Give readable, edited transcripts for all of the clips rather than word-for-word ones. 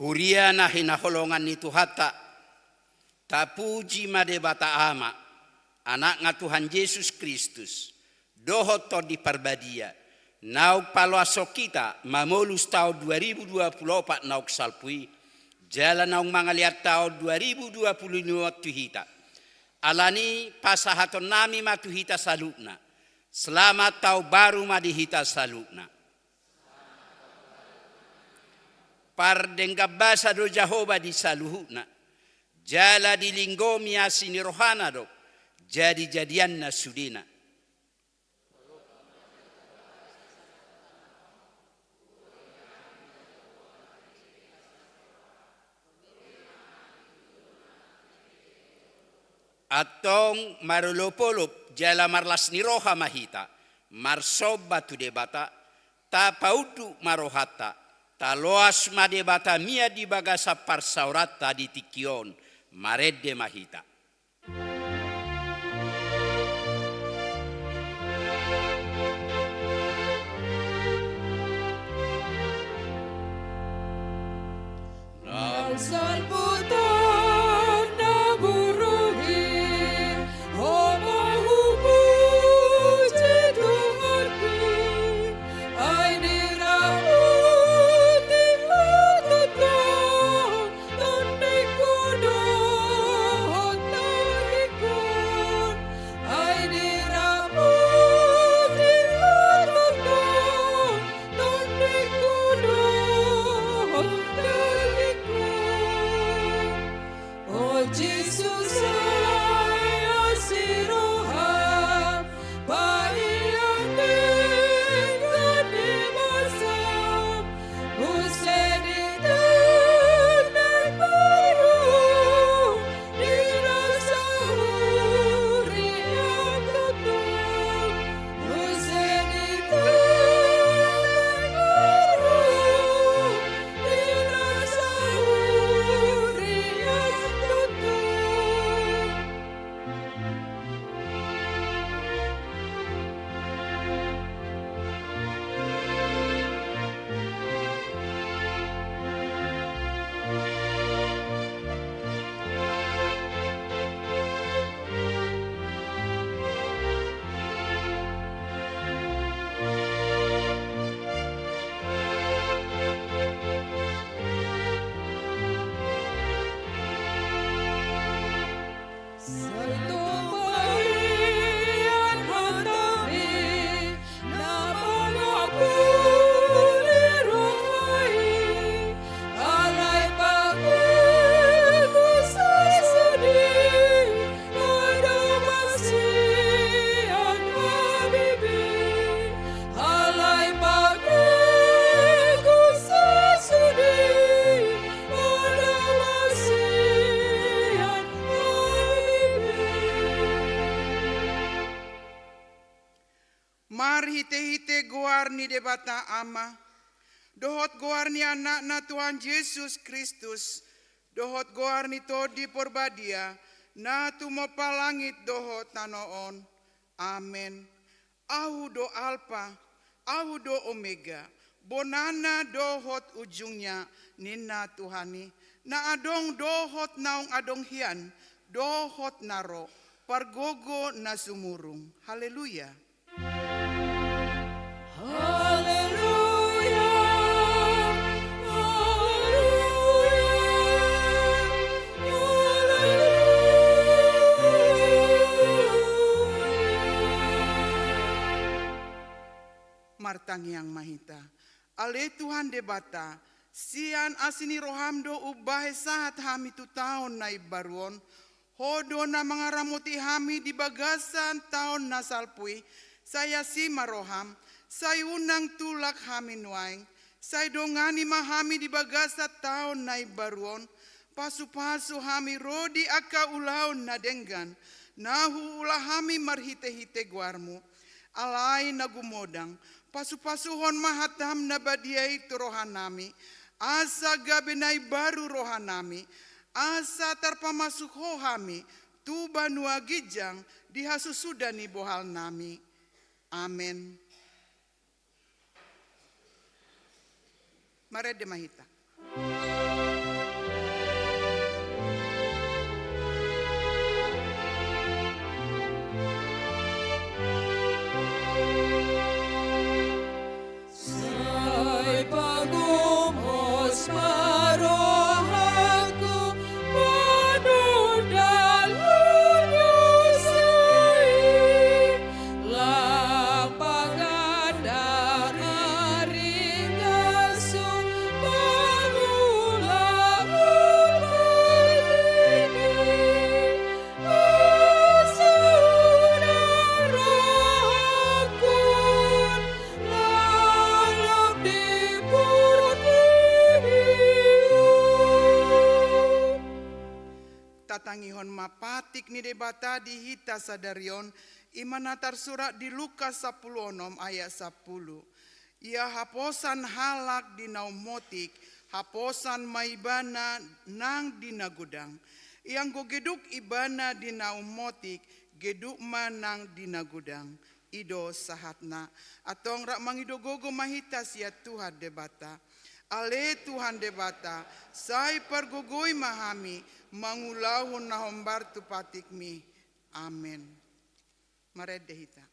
Huriana hinaholongan ni Tuhata, tapuji made bata ama, anaknya Tuhan Yesus Kristus, dohot to di parbadia, nauk paloaso kita, mamolus tahun 2024 nauk salpui, jalan naung mangaliat tahun 2025 tuhita. Alani pasahaton nami matuhita salukna, selamat tahun baru madihita salukna. Pardengabasa do Jehovah di saluhuna, jala di linggomi asini rohana do, jadi-jadian na sudina. Atong marulopolop jala marlas ni roha mahita, marsoba tu debata, ta paudu marohata, ta loas madebata mia di bagasa parsaurata di tikion, maredde mahita. Hite-hite goarni debata ama, dohot goarni anak na Tuhan Yesus Kristus, dohot goarni todi porbadia, na tumopa langit dohot nanoon. Amen. Audo alpa, audo omega, bonana dohot ujungnya nina Tuhani, na adong dohot naung adong hian, dohot naro, pargogo na sumurung. Haleluya. Martang yang mahita, ale Tuhan debata, sian asini rohamdo ubahe saat hami tu tahun na ibaruon, hodo na mangaramuti hami di bagasan tahun na salpui, saya si maroham, saya unang tulak hami nuaing, saya dongani mahami di bagasa tahun na ibaruon, pasu-pasu hami rodi aka ulaun na denggan, nahu ulah hami marhite-hite guarmu, alai na gumodang, pasu-pasuhon mahatam na badiai tu rohanami, asa gabenai baru rohanami, asa tarpamasuk hohami, tu banua gijang dihasusudani bohal nami. Amen. Mare de mahita. matik ni debata di hita sadarion imanatar surat di Lukas 10 ayat 10. Ia haposan halak di naumotik, haposan maibana nang di nagudang. Yang go geduk ibana di naumotik, geduk manang di nagudang. Ido sahatna. Atong rak mangido gogo mahita sia Tuhan debata. Ale Tuhan debata, sai pergogoi mahami, mangulahun nahombar tu patikmi. Amin. Mare dehita.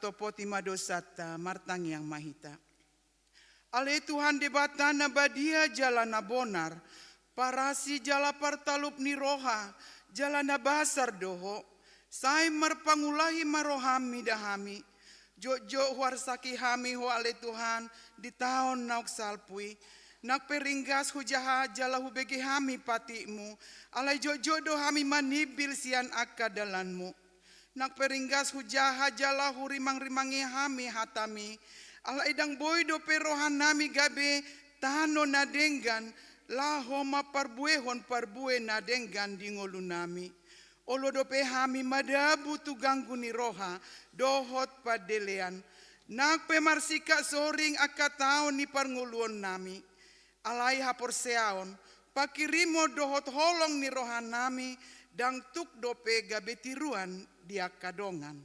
Topoti madosata martang yang mahita. Ale Tuhan debata nabadia jalana bonar, parasi jala partalup ni roha, jalana basar doho, sai marpangulahi marohami dahami, jojo warsaki hami ho ale Tuhan di tahun nauk salpui, nak peringgas hujaha jala hubegi hami patimu, alai jojo dohami manibil sian akadalanmu. Nak peringgas hujaha jala hurimang-rimangi hami hatami. Ala idang boydo perohan nami gabe tano nadenggan. Laho ma parbuehon parbue nadenggan di ngolu nami. Olo dope hami madabu tu ganggu ni roha. Dohot padelean. Nak pemarsika soring akatao ni parnguluon nami. Alai hapor seaon. Pakirimo dohot holong ni roha nami. Dang tuk dope gabe tiruan dia kadongan.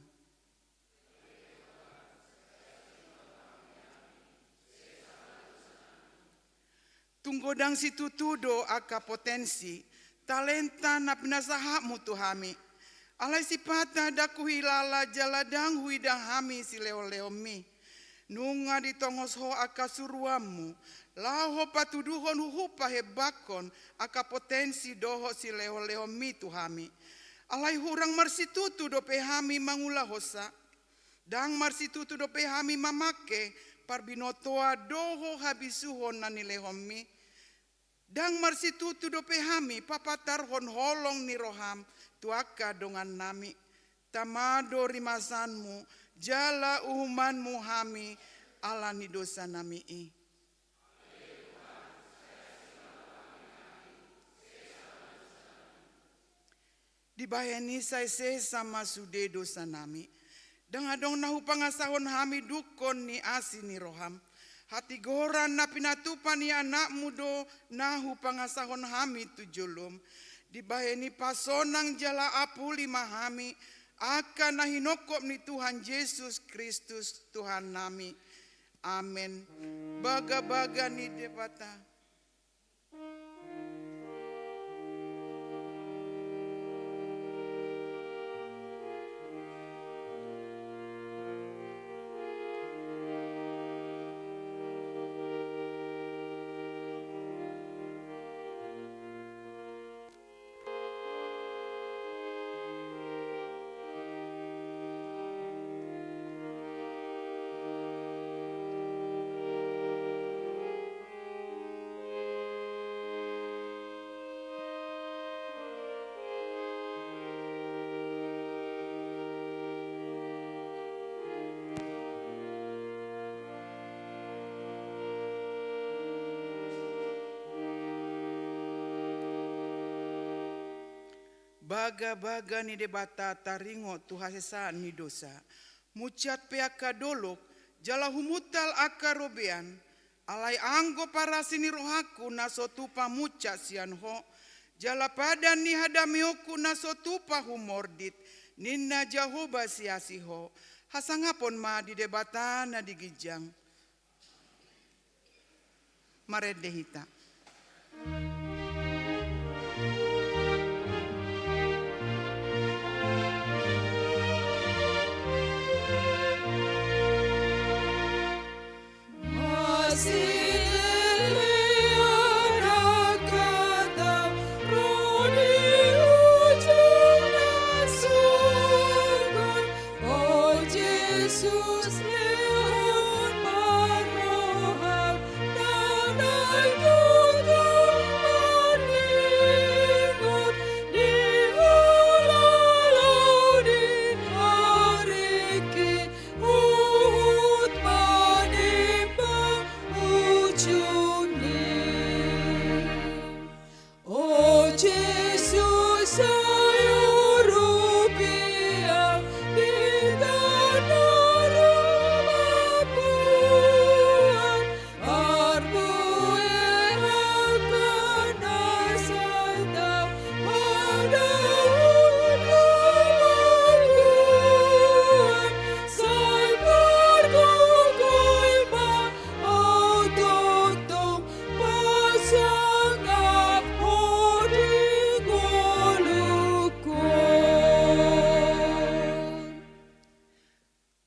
Tunggodang situ tudo aka potensi, talenta na pinasahamu tuhami. Alai sipata daku hilala jaladang huidang hami si leo-leomi. Nunga ditongos ho aka suruamu, laho patuduhon huhupa hebakon aka potensi doho si leo-leomi tuhami. Alai hurang marsitutu dope hami mangula hosa. Dang marsitutu dope hami mamake parbinotoa doho habisuhon nanilehomi. Dang marsitutu dope hami papatar hon holong ni roham tuaka dongan nami. Tamado rimasanmu jala uhumanmu hami ala ni dosa nami i. Dibayani saya sama sude dosa nami. Dangadong nahu pangasahon hami dukon ni asi ni roham. Hati goran na pinatupan ni anak mudo nahu pangasahon hami tujulum. Dibayani pasonang jala apuli mahami. Akan nahinokop ni Tuhan Yesus Kristus Tuhan nami. Amin. Baga-baga ni debata. baga-baga ni debata taringo tuhasesa ni dosa. Mucat peaka dolok, jala humutal akarobean, alai anggo para sini rohaku nasotupa mucat sian ho, jala pada ni hadamioku nasotupa humordit, ninna Jahoba siasiho, hasangapon ma di debata na digijang. Maredehita.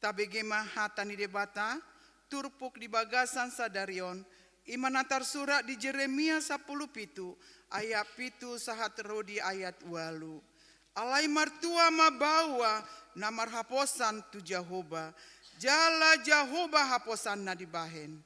Tabegema hatani debata, turpuk di bagasan sadarion, imanatar surat di Jeremia 10 pitu, ayat pitu sahat rodi ayat walu. Alai martua mabawa namar haposan tu Jahoba, jala Jahoba haposan na dibahen.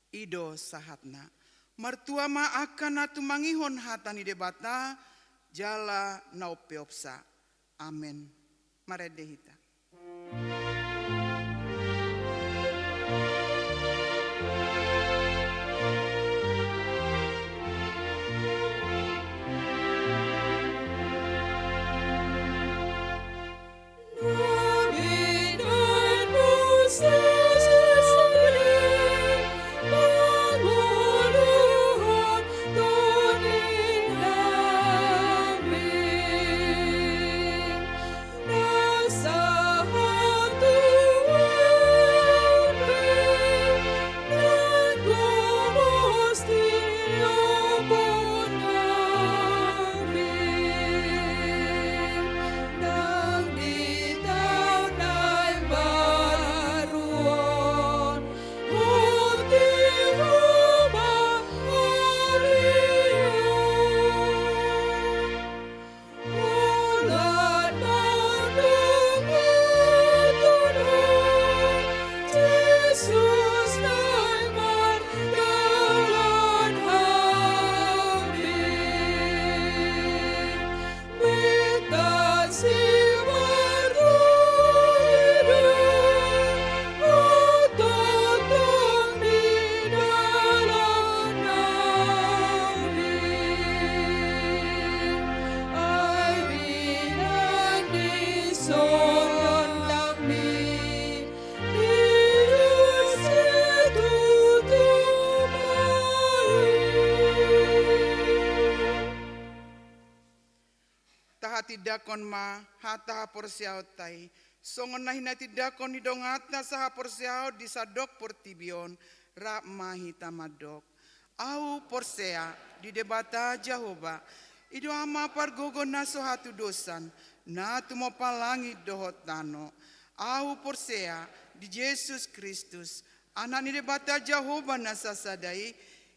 Ido sahatna, martua ma akan natu mangihon hatani debata, jala naupeopsa. Amen. Maredehita. Tidakon ma hata porsiaw tay songon na hinatidakon hidongatna saha porsiaw di sadok portibion ra mahita madok au porsea di debata Jahoba ido ama pargogon na sohatu dosan na tumo palangi dohot tano au porsea di Yesus Kristus anak ni debata Jahoba na sasadai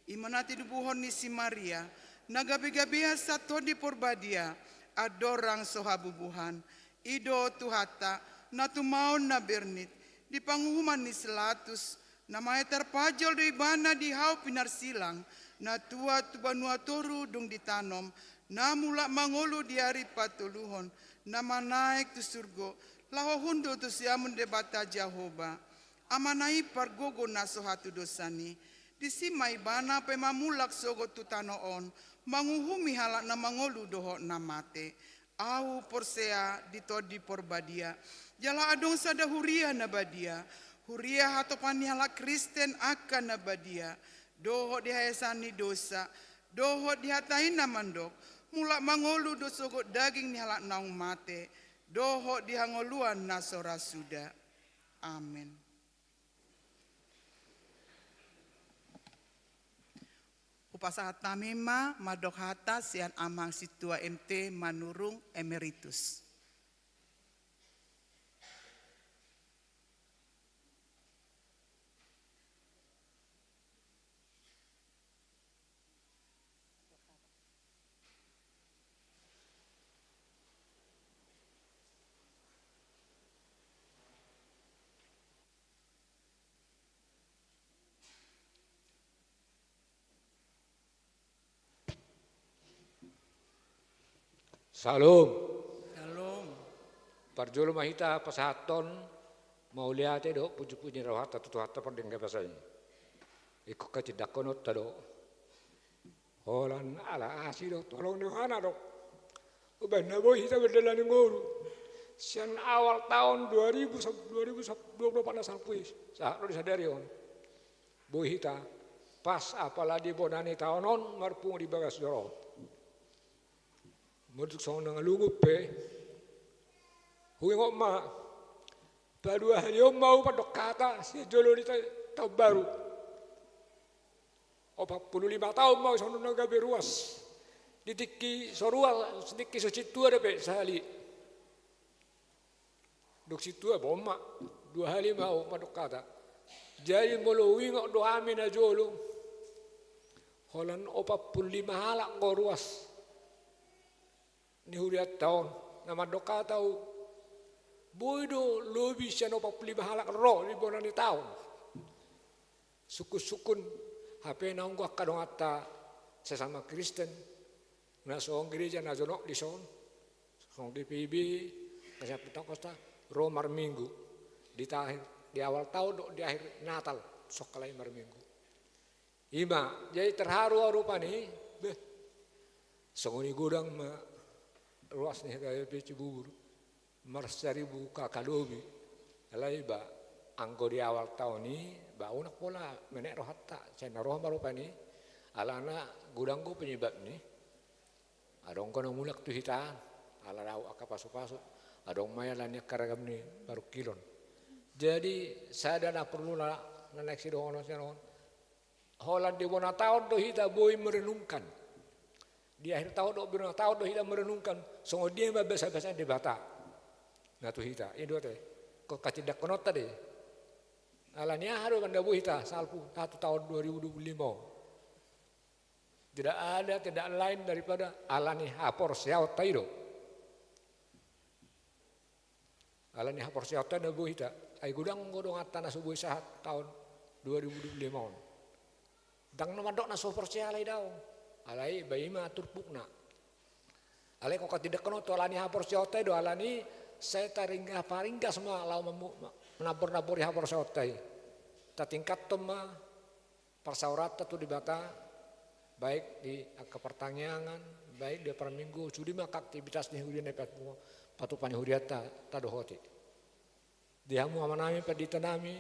imanati dubuhon ni si Maria nagabi-gabiha sato di porbadia adorang sohabubuhan, ido tuhata, natumaon na bernit, di panghuman ni selatus, Namanya terpajol di bana di hau pinar silang, na tua tu banua toru dung ditanom, na mula mangolu di hari patuluhon, nama naik tu surgo, laho hundo tu siamun debata Jehovah, amanai pargogo naso hatu dosani, disimai bana pe mamulak sogo tu tanoon, manguhumi halak na mangolu doho namate, au porsea ditodi porbadia, jala adong sada huria na badia, huria hatopani halak Kristen akan nabadia, doho dihayasani dosa, doho dihatain namandok, mulak mangolu dosogo daging ni halak naung mate, doho dihangoluan nasora suda. Amin. Upasahat tamima madok hata sian amang situa MT manurung emeritus. Salam. Shalom. Parjolo mahita pasahaton mauliate do puji-puji rawata tutuhata pardengga pasai. Iko katidakonot tado. Holan ala asido tolong nyohana do. Uban nabo hita berdalan ngoro. Sian awal tahun 2020 pada salpuis. Saat lo disadari on. Boy hita pas apalagi bonani tahunon marpung di bagas doro. Muduk song nang lungup pe, hui ngok ma, pada hari om mau pada kata si jolo di tahun baru, 45 tahun mau song nang gabe ruas, ditiki sorual sedikit socitu ada pe sehali, duk situ bomma 2 hari mau pada kata, jadi mulu hui ngok doa mina jolo, holan 45 halak ngok ruas. Ni huriat tahun nama doka tahu boido lobi siano 45 halak roh di bonani tahun sukun HP naung gua kadong atta sesama Kristen na soong gereja na jonok di son soong DPIB kasih Pentakosta romar minggu di awal tahun di akhir Natal sok kalai mar minggu ima jadi terharu rupani beh songoni gudang ma ruas nih kaya peci bubur, mars 1000 kakadobi, alai ba angko di awal tahun ni, ba unak pola menek roh hatta, saya naroh baru pani, alana gudangku penyebab ni, adong kono mulak tu hitaan, ala rau aka pasu-pasu, adong maya lanya karagam ni baru kilon, jadi saya dana perlu naik si dohono senon, Holland di bona tahun tu hita boy merenungkan. Di akhir tahun tahun hita merenungkan songo dia bahasa-bahasa di bata. Nah tu hita, itu teh. Kok kacidak konot tadi. Alanya haru mandabu hita salpu 1 tahun 2025. Tidak lain daripada alani hapor siau taido. Alani hapor siau taido bu hita. Ai gudang godong atana subuh sahat tahun 2025. Dang namadok na sopor sialai daw. Alai bayi ma turpukna. Alai kok tidak kena tu alani hapor siotai do alani saya taringga paringga semua lau menabur-nabur hapor siotai. Ta tingkat toma persaurata tu di bata baik di kepertanyaan baik di per minggu sudi mak aktivitas ni hurian dapat patu pani huriata ta dohoti. Dihamu amanami paditanami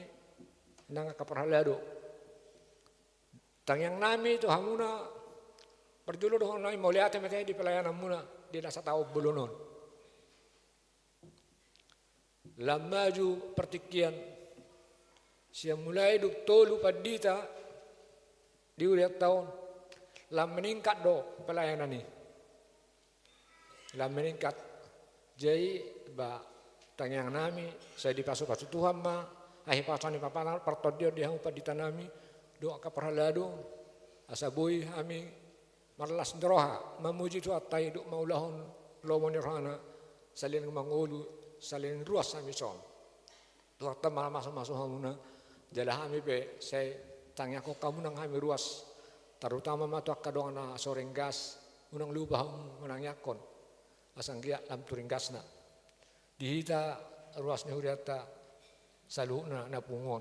nang kaperhalado. Tang yang nami tu hamuna perjulu doh nai moliate mete di pelayanan muna di nasa tahu bulunon. Lamaju pertikian siang mulai duk tolu padita di uriat tahun lam meningkat do pelayanan ni. Lam meningkat jadi ba tangyang nami saya dipasu-pasu Tuhan ma ahi pasani papanan pertodio di hang padita nami doa kaperhalado asabui kami marlas ndroha memuji tu atai duk maulahon lomon rohana salin mangulu salin ruas samison tu atta masuk hamuna Jala kami pe saya tanya ko kamu nang kami ruas terutama matu kadong na soreng gas unang lubah unang yakon asang gia lam turing gas na dihita ruas ni huriata saluna na pungon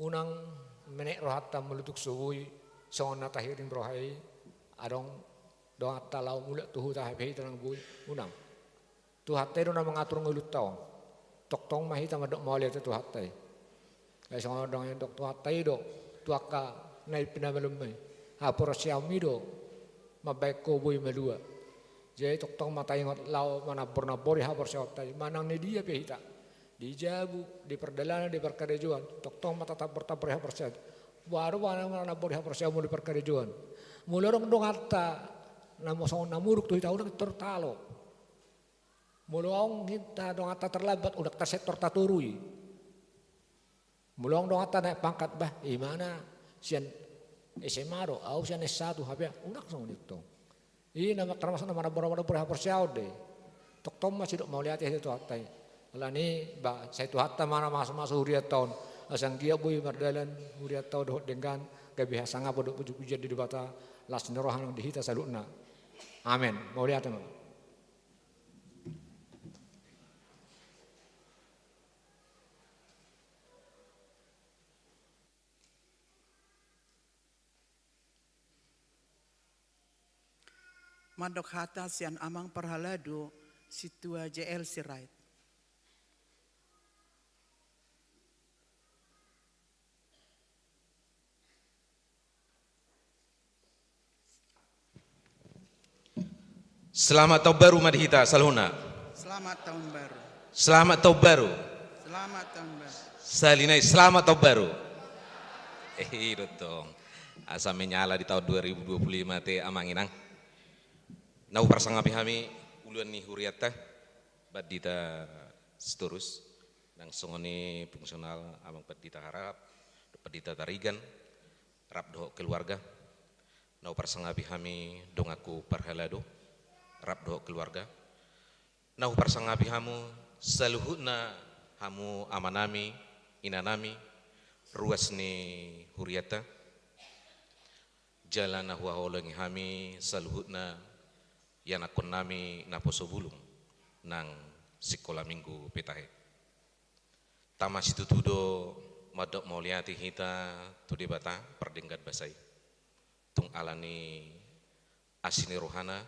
unang menek rohata melutuk subuhi sona tahirin rohai adong doa talau mulak tuhu tahabi tanang bui unang tuhatte do na mengatur ngelut taong tok-tong mahita madok mole tu tuhatte ay song dong yang dok tuhatte do tuaka nai pinamalumai hapor siami do mabaik ko bui melua jadi tok-tong mata ingot lau mana bornabori hapor siatai manang ni dia pehita di jabu di perdalanan di perkarejuan tok-tong mata tak bertabur hapor siat baru mana bori hapor siamu di perkarejuan mulorong dong hatta namo song namuruk tu hita udah tertalo mulong kita dong hatta terlambat udah tersektor taturui mulong dong hatta naik pangkat bah mana sian SMA do au sian S1 habis udah song itu ini nama termasuk nama bora-bora hapor siau deh tok-tong masih dok mau lihat itu hatta lah ni bah saya tu hatta mana masuk huriat tahun asang kia bui mardalan huriat tahun doh dengan gabiha sanga bodok pujuk-pujuk di bata las nerohan dihita saluna amin mau lihat teman Madok hata sian amang perhalado situa JL sirait. Selamat tahun baru Madhita Salhuna. Selamat tahun baru. Selamat tahun baru. Selamat tahun baru. Salinai selamat tahun baru. Dotong. Asa menyala di tahun 2025 te amanginang. Nau persangapi kami uluan ni huriata badita seterus nang songoni fungsional amang badita harap badita tarigan rap doh keluarga. Nau persangapi kami dong aku parhalado rap doh keluarga. Nau persangapi hamu saluhutna hamu amanami inanami ruas ni huriata jalan huwa holengi hami saluhutna yang akon nami naposo bulung nang sekolah minggu petahe. Tamas itu tudo madok mauliati hita tude bata perdenggat basai. Tung alani asini rohana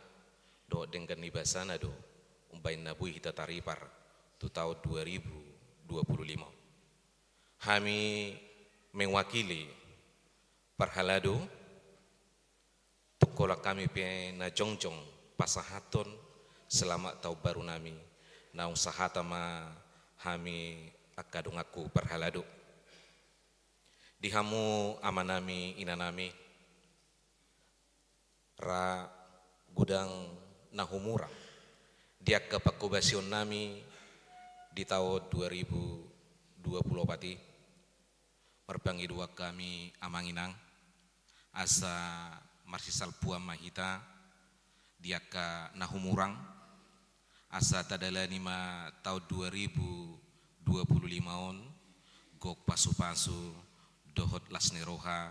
do dengan nibasana do umbain nabui hita taripar tu tahun 2025. Kami mewakili parhalado tukola kami pe na jongjong pasahaton selamat tahun baru nami naung sahatama hami akadung aku parhalado dihamu amanami inanami ra gudang nahumura dia ke pakubasion nami di tahun 2020 pati merbangi dua kami amanginang asa marsisal puam mahita dia ka nahumurang asa tadala nima tahun 2025 on gok pasu-pasu dohot lasneroha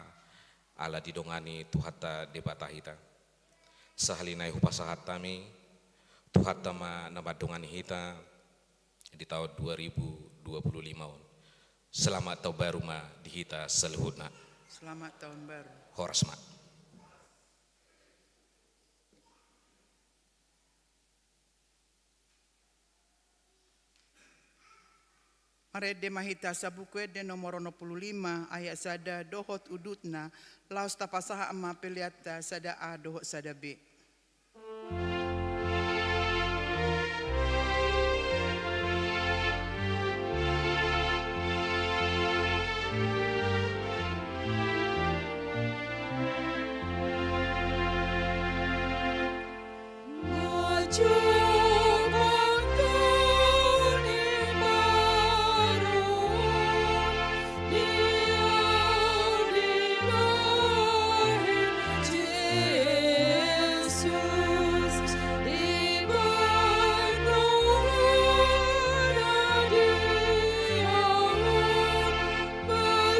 ala didongani tuhata debata hita sahalinai hupasahat tami tuhata ma nabadongani hita di tahun 2025 on selamat tahun baru ma di hita seluhutna Selamat tahun baru. Horasma. Marede mahita sabukwe de nomor 65 ayat sada dohot udutna laus tapasaha amma peliata sada a dohot sada b.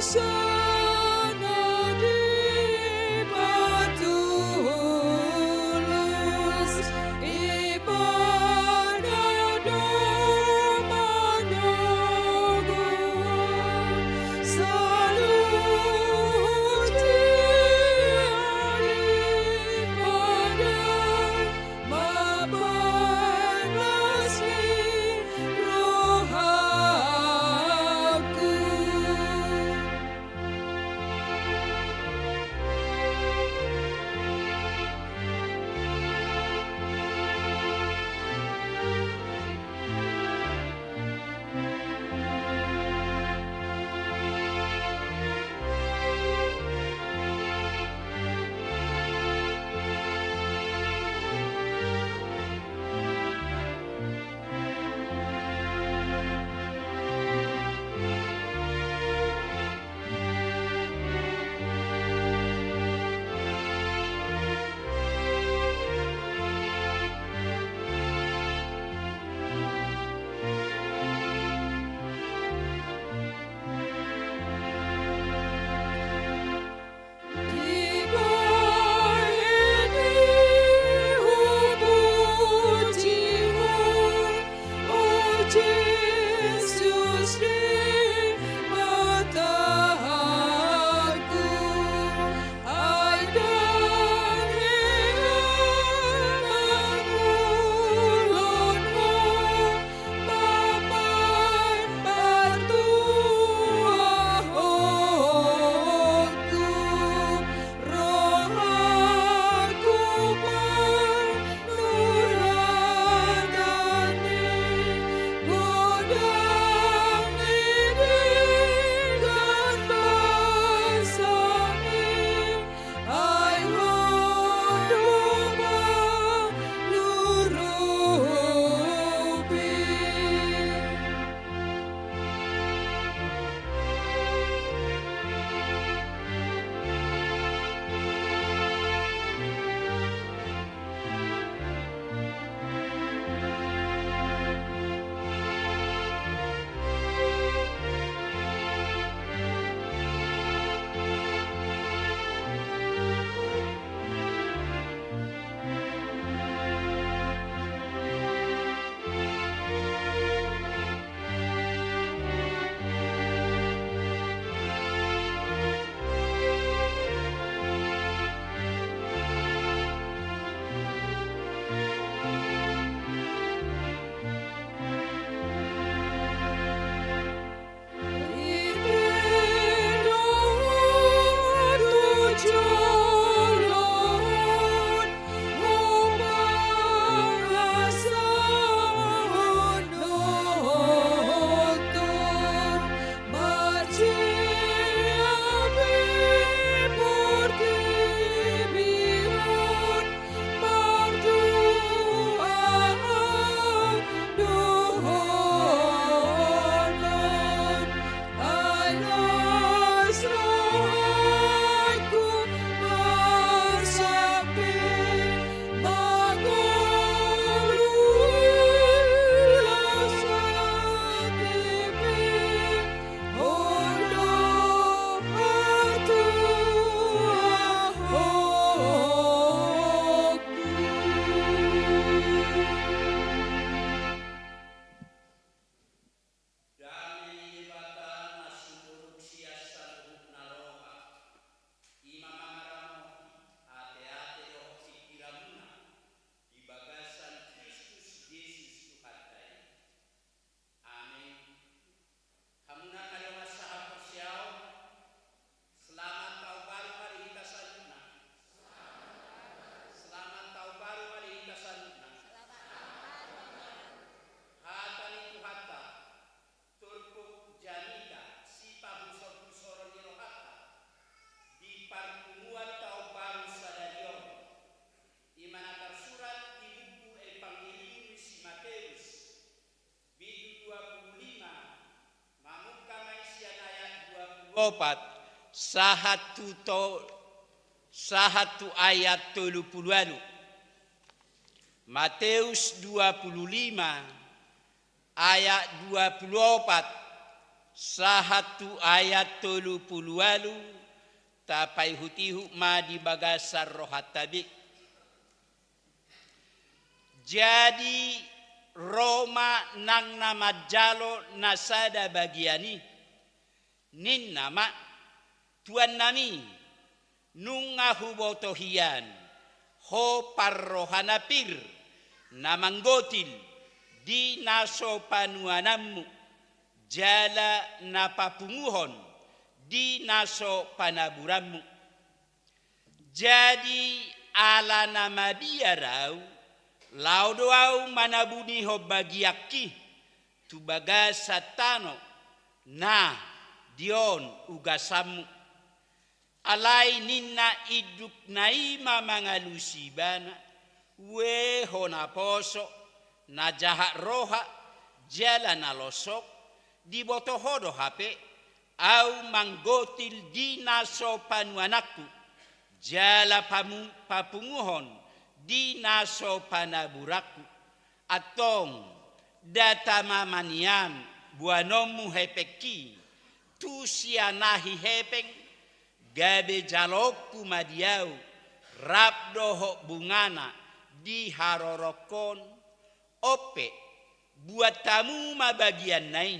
So sahatu ayat 30. Matius 25 ayat 24 sahatu ayat 30 tapai hutihu ma di bagasar rohatabi. Jadi Roma nang nama jalo nasada bagiani nin nama tuan nami nunga hubotohian ho parrohanapir namanggotil di naso panuanammu jala napapunguhon di naso panaburammu. Jadi ala nama dia rau lau doau manabuni ho bagiaki tu bagas satano na dion ugasamu alai ninna iduk naima mangalusibana we hona poso na jahat roha jala na losok di botohodo hape au manggotil di naso panuanakku jala papunguhon di naso panaburaku atong data mamanian buanomu hepeki tu sianahi hepeng gabe jaloku madiau rabdoho bungana di harorokon ope buat tamu ma bagian nai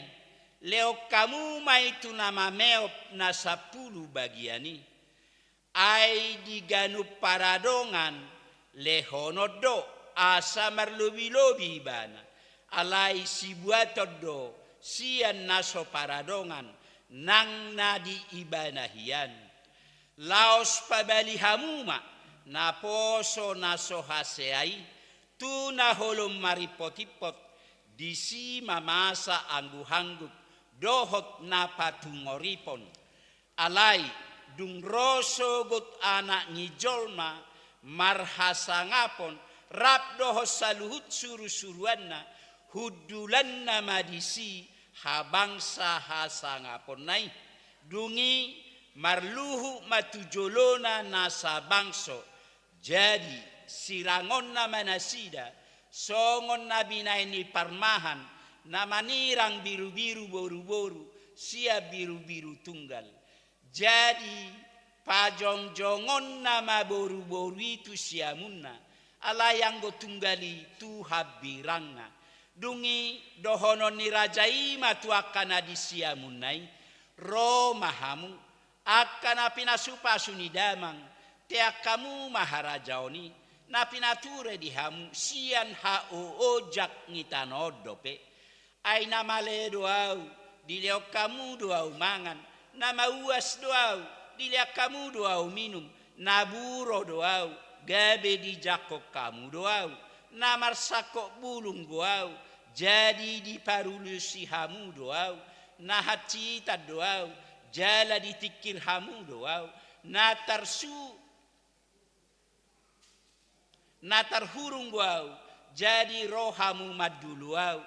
leo kamu ma itu nama meop na 10 bagiani ai diganu paradongan lehonodo asa marlobi-lobi bana alai si buatodo sian naso paradongan nang nadi ibanahian laos pabali hamuma na poso naso haseai tu na holom maripotipot disi mamasa anggu-hanggup dohot na patungoripon alai dung roso gut anak ngijolma marhasangapon rabdoho saluhut suru-suruanna hudulanna madisi habangsa hasangapon nai dungi marluhu matujolona nasa bangso jadi sirangon na manasida songon na binaini parmahan na manirang biru-biru boru-boru sia biru-biru tunggal jadi pajong-jongon nama boru-boru itu siamunna ala yang go tunggali tu habirangna dungi dohonon ni rajai matu akana di siamunai romahamu akana pinasupa sunidamang tea kamu maharajaoni na pinature di hamu sian hao ojak ngitanodope ai nama le doau dileo kamu doau mangan nama uas doau dilihat kamu doau minum naburo doau gabe di jakok kamu doau namar sakok bulung doau jadi di parulusi hamu doau nahat cita doau jala ditikir hamu doau natar hurung doau jadi rohamu maduluau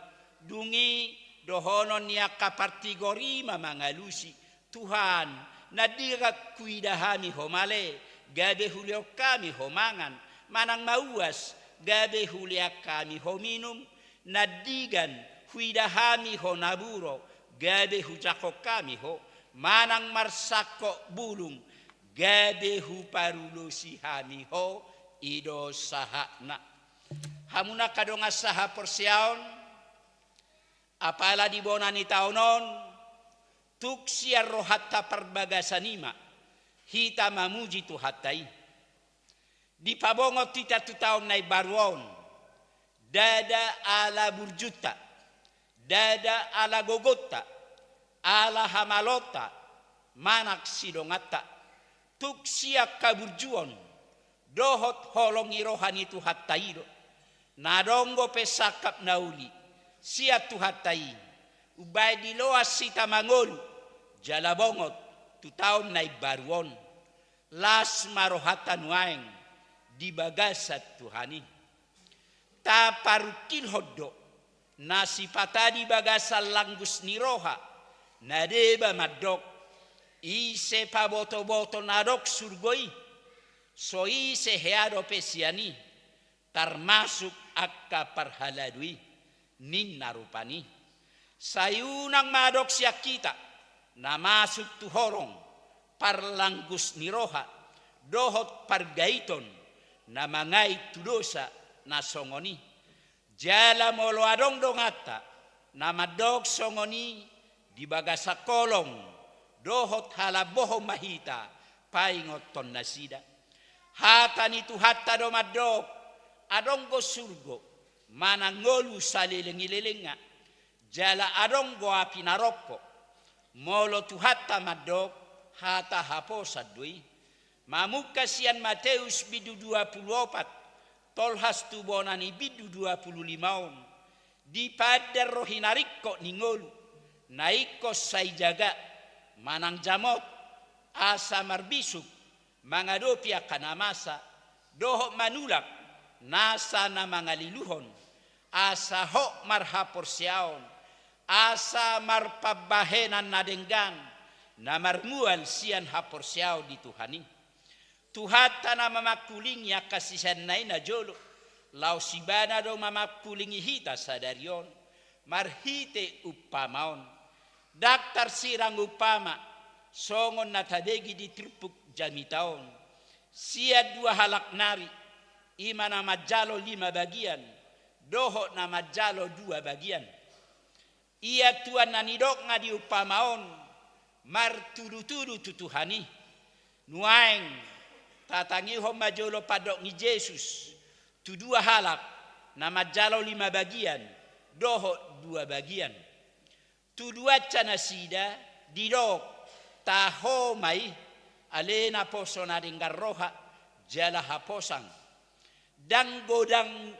dungi dohonon ya kapartigori mamangalusi Tuhan nadirak kuidahami homale gabe hulio kami homangan manang mauas gabe hulia kami hominum nadigan kuidahami honaburo gabe hujako kami ho manang marsako bulung gabe huparulosi hami ho ido sahana hamuna kadonga saha porsiaon apala di bonani taonon tuksia rohatta perbagasanima hita mamuji tu hatai di pabongot tita tu tahun nai baruon dada ala burjuta dada ala gogota ala hamalota manak sidongata tuksia kaburjuon dohot holongi rohani tu hatairo nadongo pesakap nauli sia tu hatai ubay di loas si tamangol jalabongot tu taon na ibaruon las marohatan waeng di bagasat Tuhani ta parukil hoddo nasi patadi bagasal langgus ni roha nadeba madok ise paboto-boto nadok surgoi, so ise heado pesiani, termasuk akka parhaladui, nin narupani. Sayunang madok siya kita, na masuk tuhorong, parlanggus ni roha, dohot pargaiton, na mangay tudosa na songoni. Jala molo adong dongata, na madog songoni, di bagasa kolong, dohot halaboho mahita, paingot ton nasida. Hata ni tuhata do madog, adong go surgo, manangolu sa lilingi-lilinga, jala adong go api naroko, molo tuhata madog, hata haposa dui. Mamukasian Mateus bidu 24, tolhas tubonani bidu 25, di pada rohinariko ningolu, naiko say jaga, manang jamot, asa marbisuk, mangadopi akanamasa, doho manulak, nasa na mga liluhon, asa ho marhaporsyaon, asa marpabahenan na denggan, na marmual siyan haporsyaw di Tuhani. Tuhata na mamakuling ya kasisan na jolo, lau sibana do mamakulingi hita sa daryon, marhite upamaon, daktar sirang upama, songon na tadegi di trupuk jamitaon, siya 2 halak nari, ima na majalo 5 bagian, doho na majalo 2 bagian. Ia tuan na nidok nga di upamaon, martudu-tudu tutuhani, nuaeng, tatangi ho majolo padok ni Yesus, tu 2 halak, na majalo 5 bagian, doho 2 bagian. Tu 2 canasida, didok, taho mai, alena poso na ringgarroha, jala haposang. Danggodang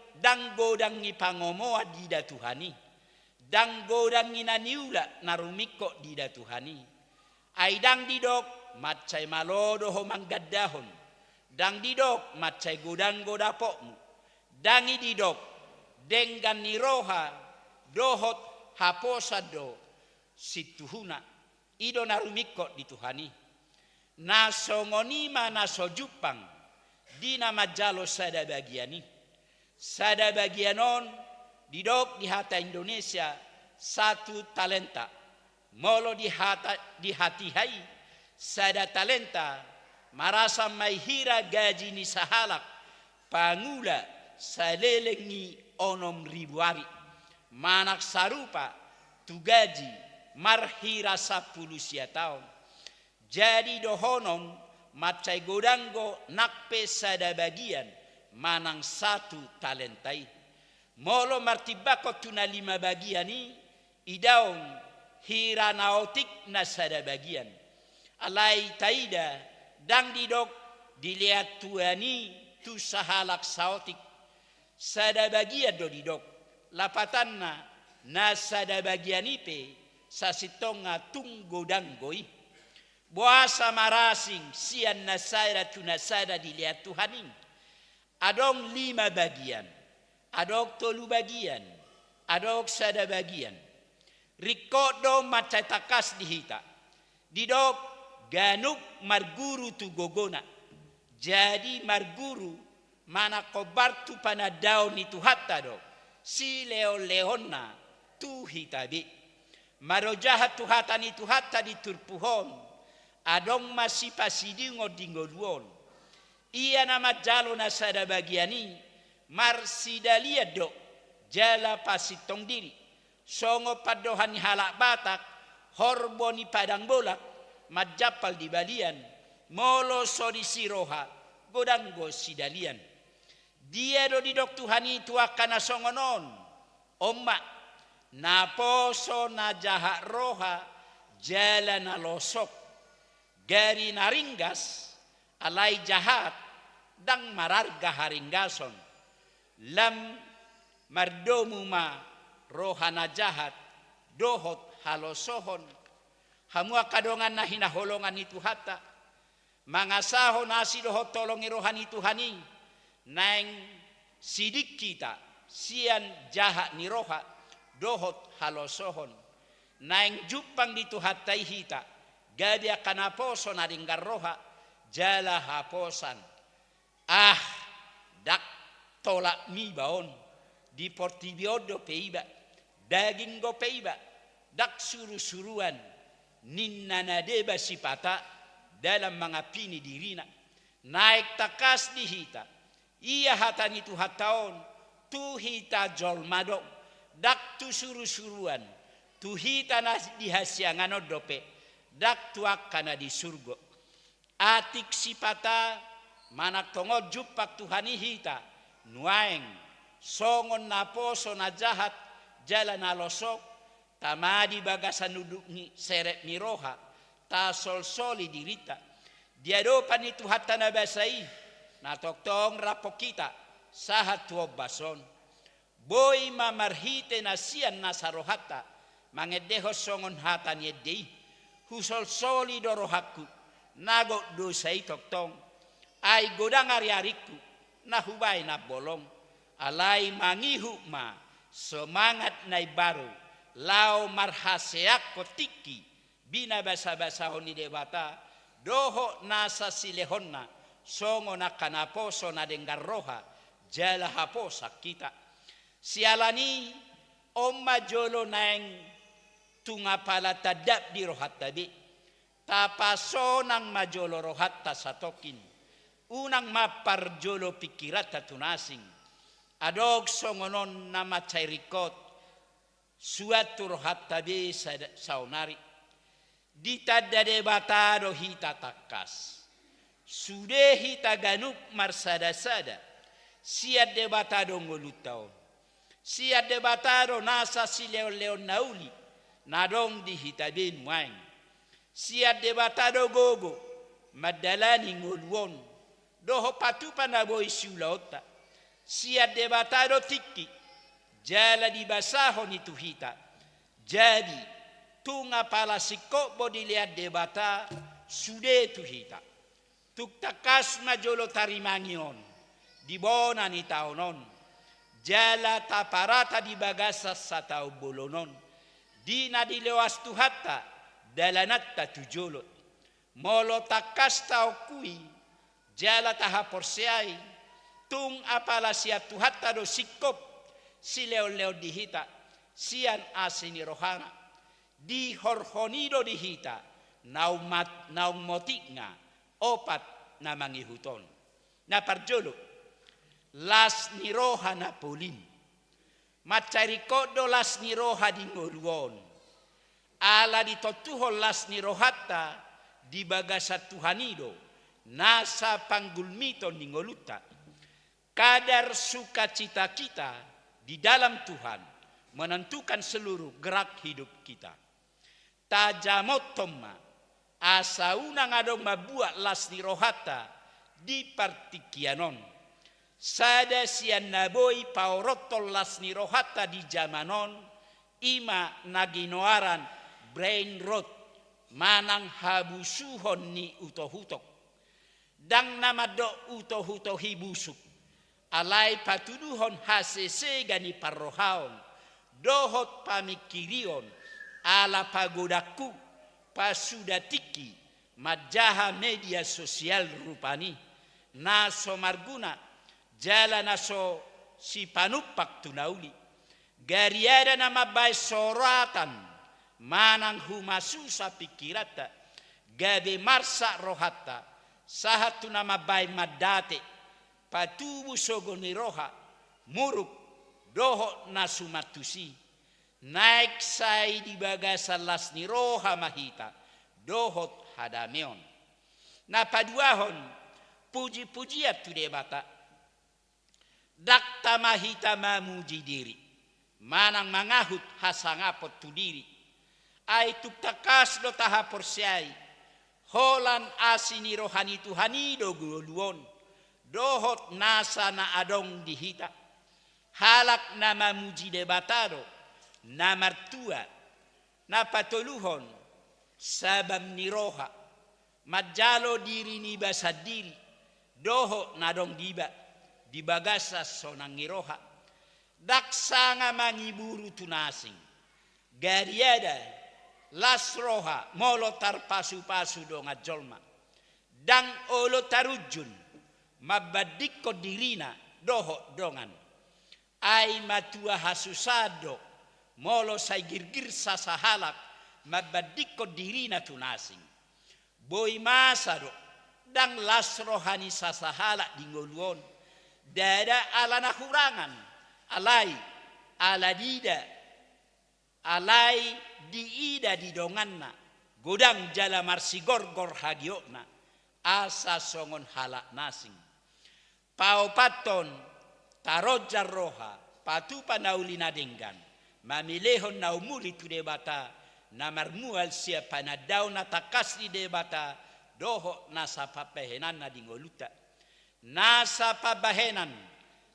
ipangomoa dida Tuhani, danggodang inaniula narumiko dida Tuhani. Aidang didok, macay malodo ho manggadahon, dang didok macay godang-goda pokmu, dangi didok denggan niroha dohot haposado situhuna ido narumiko di Tuhani. Nasongonima nasojupang dina majalo sada bagiani. Sada bagianon didok di hata Indonesia 1 talenta. Molo di hati hai sada talenta marasa may hira gaji ni sahalak pangula sa lelengi 6,000 ari. Manak sarupa tu gaji marhira 10 taon. Jadi dohonom macay godanggo nakpe sada bagian manang 1 talentai. Molo martibako tuna 5 bagiani idaong hira naotik na sada bagian. Alay taida dang didok dilihat tuani tu sahalak saotik. Sada bagian do didok lapatanna na sada bagian ipe sa sitonga tunggo danggoi. Buasa marasing sian nasada tunasada dilihat Tuhaning. Adong 5 bagian, adong 3 bagian, adong sada bagian. Rikodo macatakas dihita. Didok ganuk marguru tu gogona. Jadi marguru mana kobar tu panadaw ni tuhata do. Si leo-leona tu hitabi. Marojahat tuhata ni tuhata di turpuhon. Adong masih pasidingo dingoduon. Ia nama jalo na sada bagiani. Marsidalia do. Jala pasitong diri. Songo padohan ni halak batak. Horbo ni padang bolak. Majapal di balian, molo sodi siroha, godanggo sidalian. Dia do di dok Tuhani itu akan nasongonon, omma, naposo na jahat roha, jalan alosok, gari naringgas, alay jahat, dang mararga haringgason, lam mardomu ma roha na jahat, dohot halosohon. Hamua kadongan na hinaholongan ni Tuhata. Mangasaho nasi dohot tolongi rohani Tuhani. Nang sidik kita sian jahat ni roha dohot halosohon. Nang jupang di Tuhatai hita gabi kanaposo na dinggarroha jala haposan dak tolak mi baon di portibiodo peiba daging go peiba dak suru-suruan ninna nadeba sipata dalam mengapini dirina naik takas di hita iya hatan itu hataon tu hita jolmado dak tu suru-suruan tu hita nas dihasiangan dope dak tuak kana di surgo atik sipata manak tongol jupak Tuhani hita nuaeng songon naposo na jahat jalan alosok tamadi bagasan nuduk ni seret miroha ta sol-soli dirita diadopan itu hatta na basai na toktong rapok kita sahat tuob bason boy mamarhite na sian na sarohata mangedeho songon hatan yedei husol-soli dorohaku nago dosai toktong ay godang ari-ariku na hubay na bolong alay mangihu ma semangat na baru lao marhaseak kotiki bina basa-basahon ni debata doho nasa silehonna songo na kanaposo na denggarroha jala haposa kita sialani omma jolo naeng tunga pala tadap di rohat tabi tapasonang majolo rohat ta satokin unang mapar jolo pikirat tunasing adog songonon nama cairikot suatu rohat tabi saunari ditadade batado hita takas sude hita ganup marsada-sada siat de batado ngolutao siat de batado nasa sileo-leo nauli nadong di hita bin waing siat de batado gogo madalani ngoluon doho patupa na boy siulaota siat de batado tiki jala di basahon itu hita jadi tunga pala sikko bodiliat debata sude tu hita tuk takas majolo tarimangion di bona ni taonon jala taparata di bagasa satau bolonon dina di lewas tu hatta dalanat tujolot molo takas tau kui jala taha porsiai tung apala siat tu hatta do sikop si leo-leo di hita sian asini rohana di horhonido di hita naum motikna opat na mangihuton na parjolo las niroha na polin macarikodo las niroha di ngoluon ala di totuho las nirohata di bagasat Tuhanido nasa panggulmito di ngoluta kadar sukacita kita di dalam Tuhan menentukan seluruh gerak hidup kita. Tajamot tomma asa unang adong mabuat las ni rohata di partikianon. Sada sian naboy paorotol las ni rohata di jamanon ima naginoaran brain rot manang habusuhon ni utohutok. Dang namado utohuto hibusuk. Alay patuduhon hasese gani parrohaon dohot pamikirion ala pagodaku pasudatiki majaha media sosial rupani naso marguna jala naso si panupak tunauli gariada nama bay soratan manang humasusa pikirata gabe marsa rohata sahatu nama bay madate patubu sogoni roha muruk doho nasumatusi naik sai di bagasa las ni roha mahita dohot hadameon na paduahon puji-pujiat tu debata dakta mahita mamuji diri manang mangahut hasangapot tu diri ay tuktakas do taha porsiai holan asini rohani Tuhani do guluon dohot nasa na adong dihita halak na mamuji debatado na martua na patoluhon sabam niroha majalo diri ni basadiri doho na dong diba di bagasa sonang niroha daksa nga mangiburu tunasing gariada las roha molo tarpasu-pasu do ngajolma dang olo tarujun mabadikko dirina doho dongan ai matua hasusado molo sai girgir sasahalak mabadikko dirina tunasing boy masado dang las rohani sasahalak dingoluon dada ala nahurangan alai ala dida alai diida di donganna godang jala marsigorgor hagiokna asa songon halak nasing paopaton tarojar roha patupa naulina denggan mamilehon naumuli tu debata namarmual sia panadau natakasli debata doho nasa papahenan na dingoluta nasa pabahenan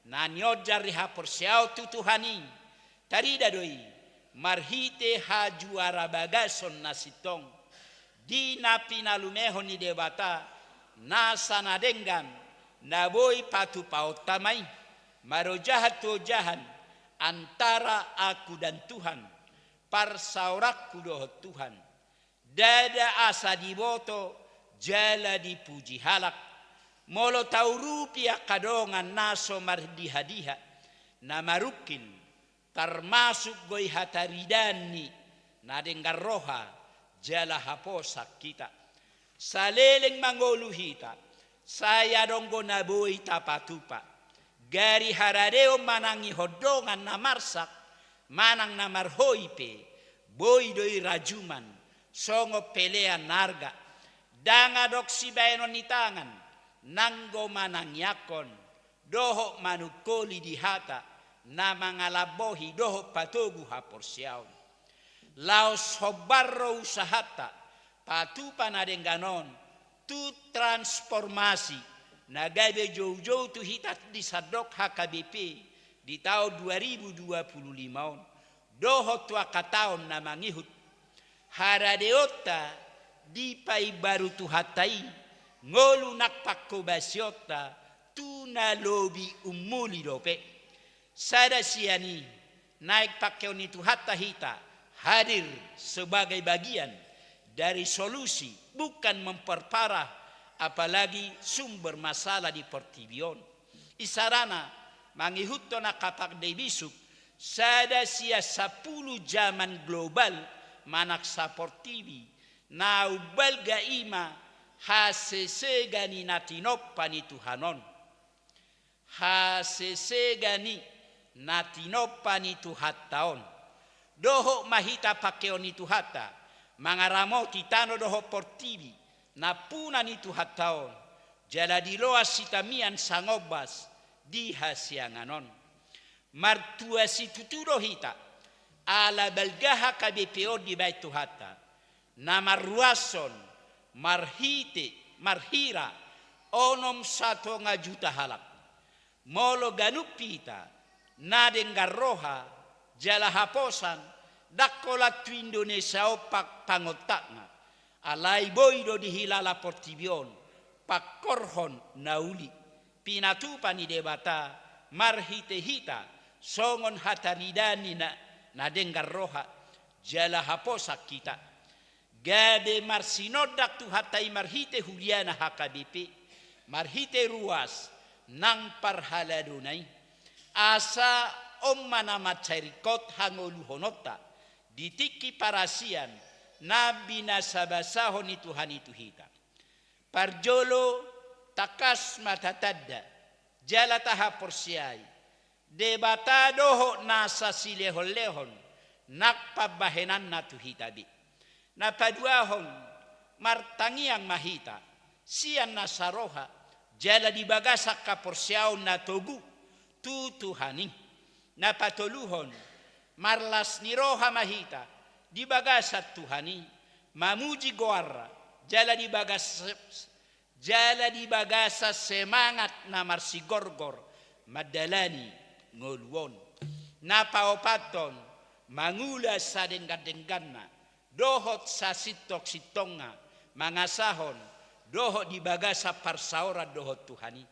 nanyojar rihapor siau tutuhani tarida doi marhite hajuara bagason nasitong di napinalumehon ni debata nasa nadenggan naboy patu pautamai marojahat tojahan antara aku dan Tuhan parsaurakku doh Tuhan dada asa diboto jala dipuji halak molo tau rupiah kadongan naso mardihadiha namarukin termasuk goi hataridani nadenggar roha jala haposak kita saleleng mangoluhita saya donggo naboi tapatupa gari haradeo manangi hodongan namarsak manang namarhoipe boy doi rajuman songo pelean narga danga dok sibaeno ni tangan nanggo manang yakon doho manukoli di hata na mangalabohi doho patogu haporsiaon laos hobarro usahata patupa na dengganon tu transformasi nagabe jauh-jauh tu hitat di sadok HKBP di tahun 2025 doho tua kataon na mangihut haradeota di pai baru tu hatai ngolu nakpakko basiota tu na lobi umuli dope sada siani naik pakeo ni tu hatta hita hadir sebagai bagian dari solusi bukan memperparah apalagi sumber masalah di Portibion isarana mangihutto na kapak debisuk sada sia 10 zaman global manak saportibi na ubal gaima hasesegani natinopani Tuhanon hasesegani natinopani Tuhattaon doho mahita pakeoni Tuhata mangaramo titano doho portibi napuna ni Tuhattaon jala diloa sitamian sangobas di hasianganon martua situturo hita ala balgaha KBPO di bait Tuhata namarruason marhira onom 1 juta halak molo ganupita nadenggar roha jala haposan dakola tu Indonesia opak pangotakna alai boido dihilala Portibion pakorhon nauli pinatupa ni debata marhite hita songon hataridani na denggar roha jala haposak kita gade marsinodak tu hatai marhite huliana HKBP marhite ruas nang parhaladunai asa ommana macairikot hangolu honota ditiki parasian nabi nasabasahon Tuhan itu hita parjolo takas matatadda jala taha porsiai debata doho nasa silehon-lehon nakpabahenan na tu hitabi napaduahon martangiang mahita sian nasaroha jala dibagasak kaporsiaon na togu tutuhani napatoluhon marlas niroha mahita dibagasat Tuhani mamuji goarra jala dibagasa semangat na marsigorgor madalani ngoluon napaopaton mangula sa denggan-dengganna dohot sa sitok-sitonga mangasahon dohot dibagasa parsaora dohot Tuhani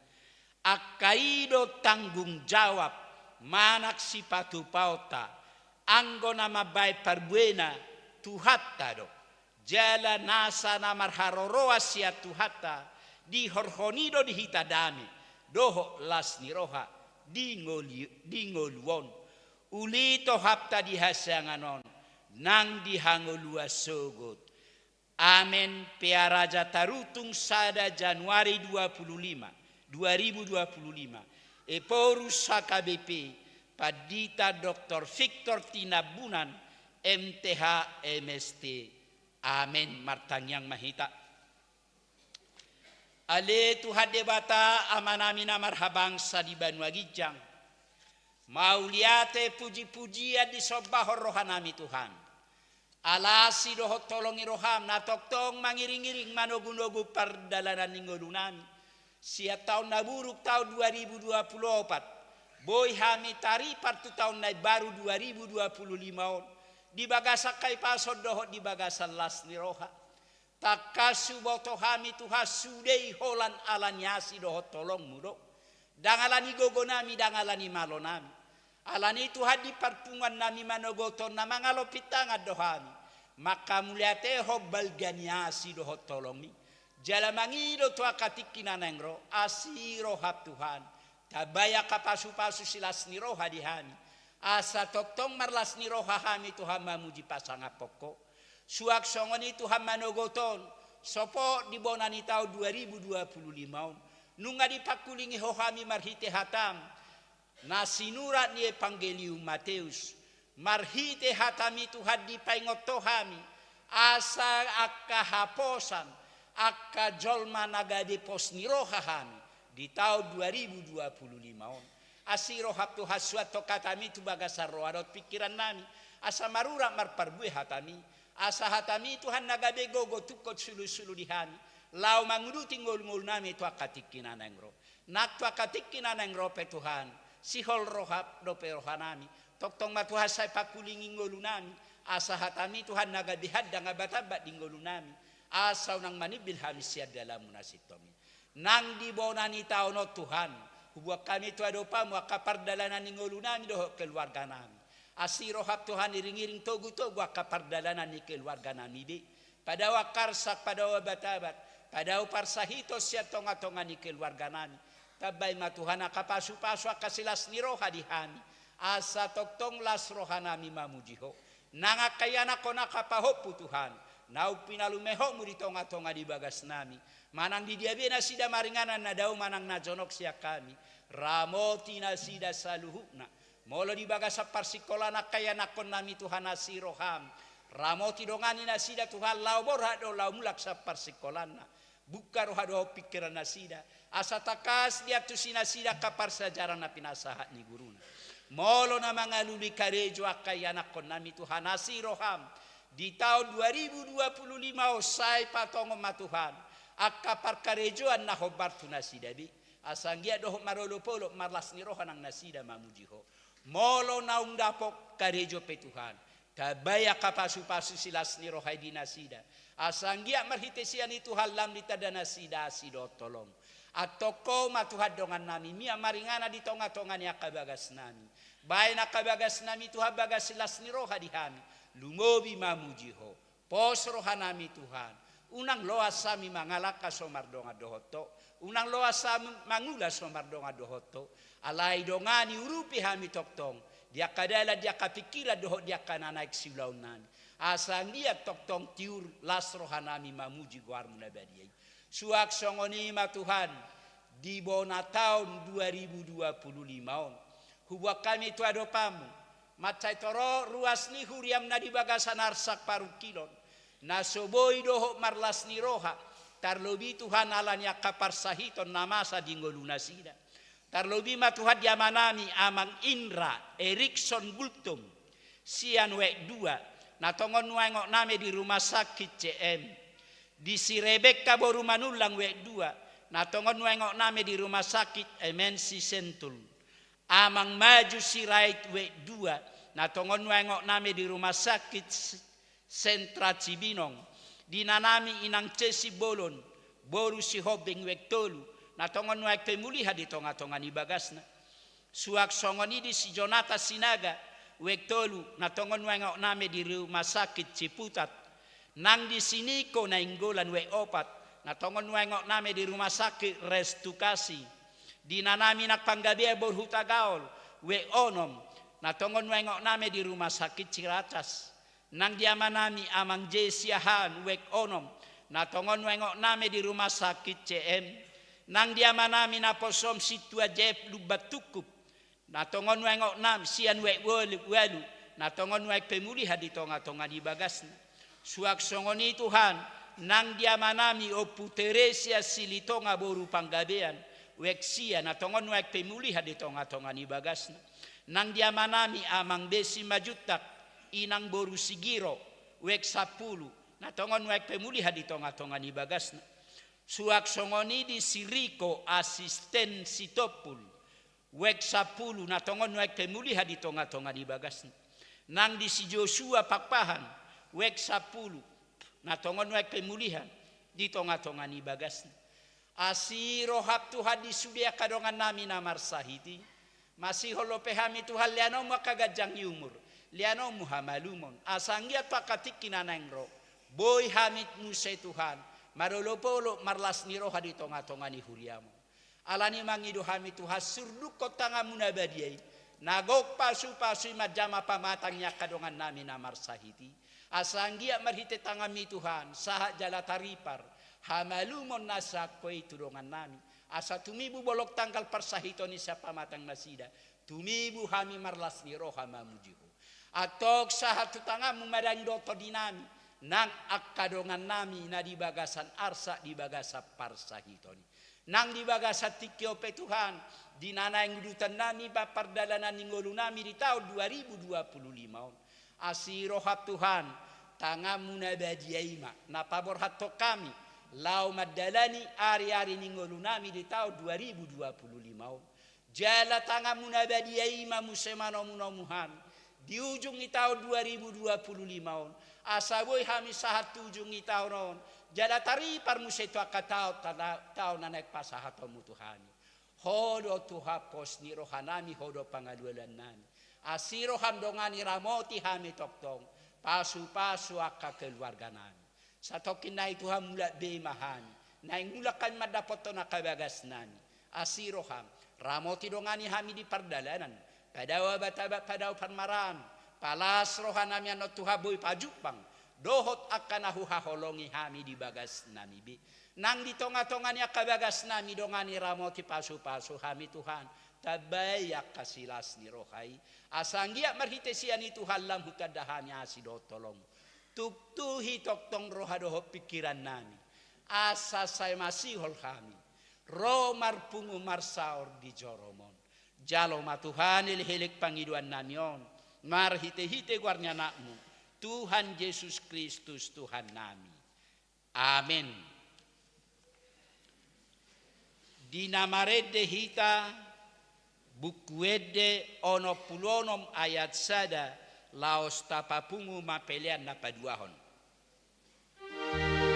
akaido tanggung jawab manak si patu pauta anggo nama baik parbuena tuhatta do. Jala nasa na marharoroa sia tuhatta di horhonido di hitadame doho las ni roha di ngoluon ulito hapta di hasanganon nang di hangolua sogot. Amen. Pearaja tarutung sada Januari 2025. Eporus HKBP Padita Dr. Victor Tinabunan MTH MST. Amen. Martanyang mahita. Ale Tuhan debata amanami na marhabang sa di Banua Gijang. Mauliate puji-pujian di sobahor rohanami Tuhan. Alasi dohot tolongi roham na toktong mangiring-iring manogu-nogu pardalanan ningolunami. Siap tahun naburuk tahun 2024. Boy hami tari partu tahun na baru 2025 di bagasa kay pasod dohot di bagasa las ni roha. Takasu boto hami tuha sudei holan alanyasi dohot tolong mudo. Dangalani gogo nami dangalani malo nami. Alani tuha di parpungan nami manogoton na mangalopitanga dohami. Maka muliate ho balganiasi dohot tolongi. Jalamangido tuha katikina nengro asiro hap Tuhan. Tabaya kapasu-pasu silas ni roha dihami. Asa toktong marlas ni roha hami Tuhan mamuji pasanga pokok. Suak songoni Tuhan manogoton. Sopo di bonani tahun 2025. Nunga dipakulingi hohami marhite hatam. Nasinurat ni Evangelium Mateus. Marhite hatami Tuhan di paingot tohami. Asa akka haposan. Akka jolma nagade pos ni roha hami. Di tahun 2025. Asiro haptu haswato katami tu bagasar roadot pikiran nami. Asa marura marparbue hatami. Asa hatami Tuhan nagabe gogo tukot sulu-sulu dihami. Lau mangudu tinggol-ngol nami tu akatikin anengro. Nak tu akatikin anengro pe Tuhan. Sihol rohap dope rohanami. Toktong matuhasay pakulingi ngolu nami. Asa hatami Tuhan nagabe hadda ngabatabat di ngolu nami. Asa unang manibil hamis siya dalam munasitomi. Nang di bonani taon o Tuhan. Huwag kami tu adopa mo kapardalanan ni ngulu nami doho keluarga nami. Asiro hap Tuhan iring-iring togu-togu kapardalanan ni keluarga nami di. Padawa karsak, padawa batabat, padawa parsahito siya tonga-tonga ni keluarga nami. Tabay matuhan akapasu-pasu akasilas ni roha di hami. Asa toktong las roha nami mamujiho. Nangakayana ko nakapahopu Tuhan. Nau pinalumeho mo di tonga-tonga di bagas nami. Manang di diabe na sida maringanan na daw manang najonok siya kami. Ramoti na sida saluhukna. Molo di baga sa parsikola na kaya nakon nami Tuhan na si roham. Ramoti dongani na sida Tuhan lau borhado lau mulak sa parsikola na. Buka rohado pikiran na sida. Asa takas dia tu sina sida kapar sajaran na pinasahat ni guruna. Molo na mga luli karejo kaya nakon nami Tuhan na si roham. Di tahun 2025 usai patongo matuhan. Akapar karejoan na hobar tu nasida bi. Asanggia doh marolo polo marlas ni roha nang nasida mamujiho. Molo naung dapok karejo pe Tuhan. Tabaya kapasu-pasu silas ni roha di nasida. Asanggia marhitesian itu halam di tada nasida asido tolong. Atoko matuhad dongan nami. Mia maringana di tonga-tonga ni akabagas nami. Bae nakabagas nami Tuhan bagas silas ni roha di hami. Lumobi mamujiho. Pos roha nami Tuhan. Unang loa sami mangalaka somardonga dohoto. Unang loa sami mangula somardonga dohoto. Alai dongani urupi hami toktong. Dia kadala dia kapikira dohot dia kananaik siulaunan. Asang dia toktong tiur las rohanami mamuji guar munabadiyai. Suak songoni ma Tuhan. Di bona tahun 2025. Huwag kami tu adopamu. Macay toro ruas ni huriam na di bagasan arsak paru kilon. Nasoboy doho marlas ni roha. Tarlobi Tuhan alanya kaparsahiton namasa dingoluna sida. Tarlobi matuhad yamanami amang Indra Erikson Gultum. Sian wek 2. Natongon nuengok name di rumah sakit CM. Di si Rebecca boru manulang wek 2. Natongon nuengok name di rumah sakit MNC Sentul. Amang maju si Rait wek 2. Natongon nuengok name di rumah sakit Sentra Cibinong. Dinanami inang Cesi Bolon. Boru si Hobeng Wektolu. Natongon wek pemuliha di tonga-tonga ni bagasna. Suak songoni di si Jonata Sinaga. wek tolu natongon wengok name di rumah sakit Ciputat. Nang di sini ko na inggolan wek opat natongon wengok name di rumah sakit Restukasi. Di nanami nak panggabia borhuta gaul wek onom natongon wengok name di rumah sakit Ciracas. Nang diamanami amang Jesiahan wek onom natongon wengok name di rumah sakit CM. Nang diamanami naposom situa jep lubatukup natongon wengok nam sian wek walu natongon wek pemulihan di tonga-tonga di bagasna. Suak songoni Tuhan nang diamanami opu Teresia silitonga boru panggabean wek sia natongon wek pemulihan di tonga-tonga di bagasna. Nang diamanami amang besi majutak inang boru sigiro wek 10 natongon wek pemulihan di tonga-tonga di bagasna. Suak songoni di Siriko asisten Sitopul wek 10 natongon wek pemulihan di tonga-tonga di bagasna. Nang di si Joshua Pakpahan wek 10 natongon wek pemulihan di tonga-tonga di bagasna. Asiro hap Tuhan di sudia kadongan nami namar sahiti masih holo pehami Tuhan liano makagajang umur liano muhamalumon asanggia pakatik kinanengro boy hamit musai Tuhan marolopolo marlas niroha di tonga-tonga ni huriamo alani mangido hami Tuhan surduk kotanga munabadiai nagok pasu-pasu majama pamatangnya kadongan nami namar sahiti asanggia marhite tangami Tuhan sahat jala taripar hamalumon nasak koi tudongan nami asa tumibu bolok tangkal persahito ni siapa matang nasida tumibu hami marlas niroha mamujihu atok sahat tutangamu madang doto dinami nang akadongan nami na di bagasan arsa di bagasa parsahitoni nang di bagasa tikyo pe Tuhan di nana yang dutan nami bapardalanan ningolu nami di tahun 2025 asiro hap Tuhan tangamu na badiaima na pabor hato kami lau madalani ari-ari ningolu nami di tahun 2025 jala tangamu na badiaima musemano munomuhan di ujung tahun 2025 asaboy hami sahat ujung tahun jala tari parmuseto akatao tao nanek pasahato mutuhani hodo tuha pos ni rohanami hodo pangalulan nami asiro hamdongani ramoti hami toktong pasu-pasu akka keluarga nami satokin na Tuhan mula bemahani na ingulakan madapoto na kabagas nami asiro ham ramoti dongani hami di pardalanan padawa bataba padaw parmaram palas rohanami ano tuhaboy pajupang dohot akan ahu haholongi hami di bagas nami bi nang di tonga-tonga niya kabagas nami dongani ramoti pasu-pasu hami Tuhan tabayak kasilas ni rohai asanggia marhitesian itu halam hutadahami asido tolong tuktuhi toktong rohadoho pikiran nami asa saya masih hol kami romar pungu marsaur di joromon jalo matuhan ilhilik pangiduan namion marhite-hite guarnya nakmu Tuhan Yesus Kristus Tuhan nami amin. Dinamarede hita bukuede ono pulonom ayat sada laos tapapungu mapelian na paduahon. Oh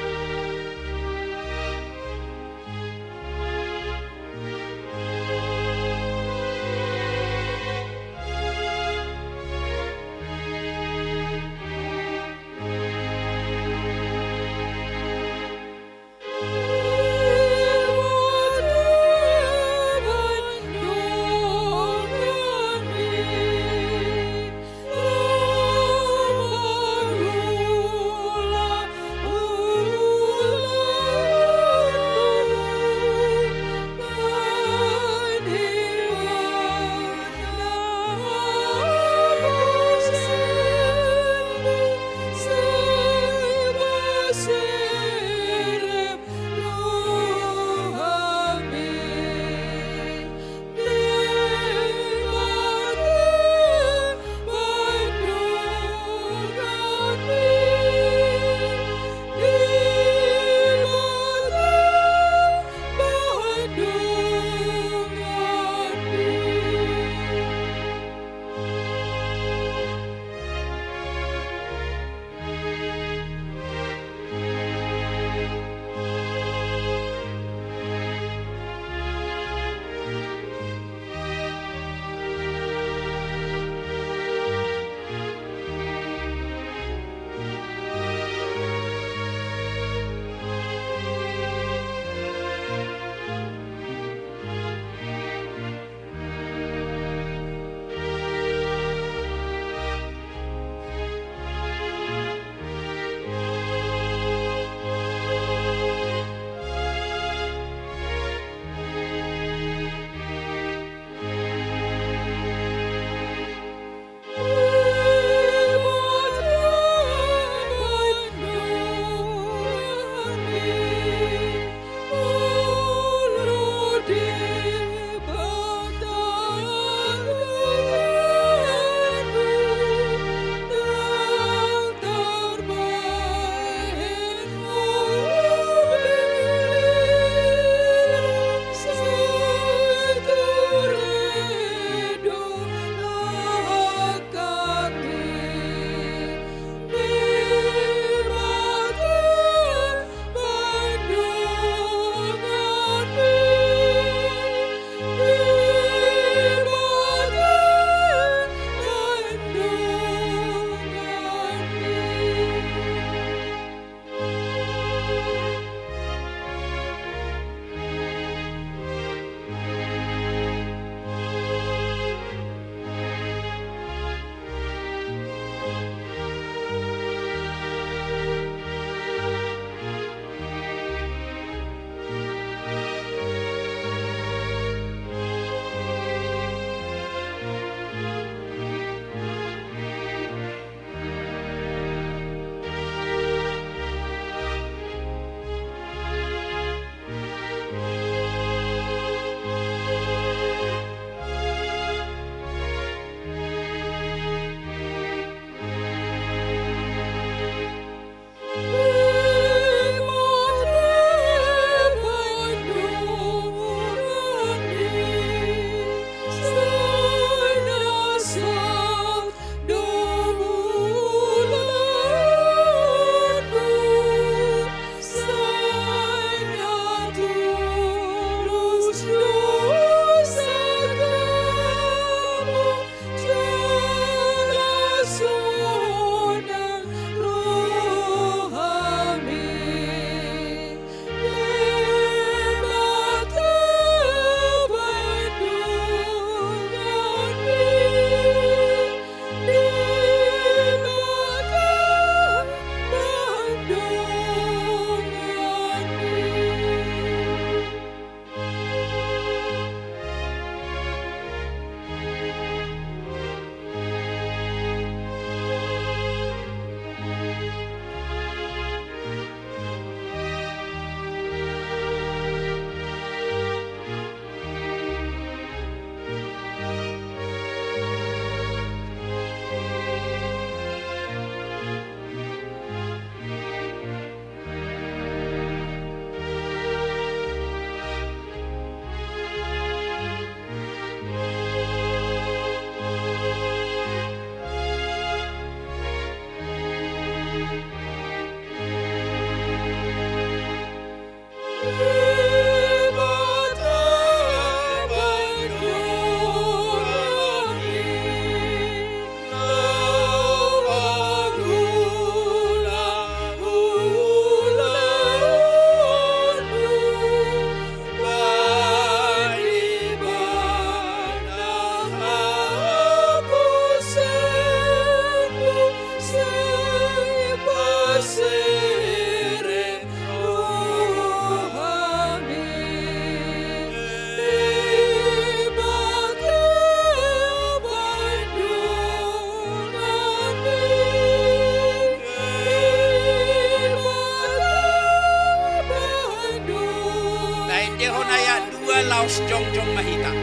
mahita.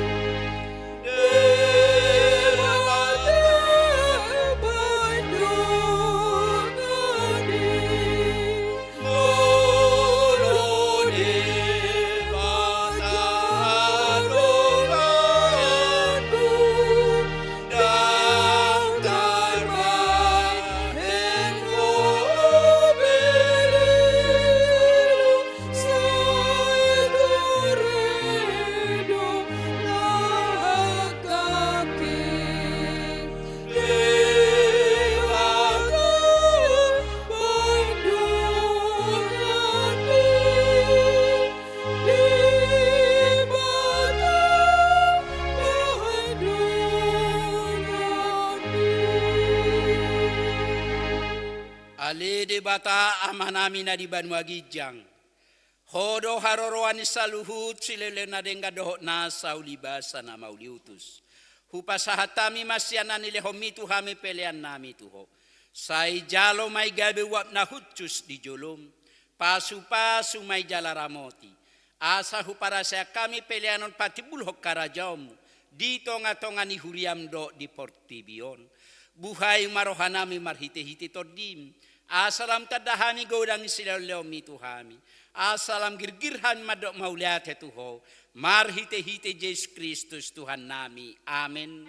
Ale de bata amanami na di Banua Gijang. Hodo haroroan saluhut silele na denga dohot na saulibasa na mauliutus. Hupasahatami masyana nile homitu hami pelean nami tuho. Sai jalo may gabi wap na hutsus di jolom. Pasu-pasu may jala ramoti. Asa hupara saya kami peleanon patibulhok karajom. Dito nga tonga ni huriam do di Portibion. Buhay marohanami marhite-hite todim. Asalam tadahami godang silaleo mituhami. Asalam girgirhan madok mauliat tuho. Marhite-hite Yesus Kristus Tuhan nami. Amin.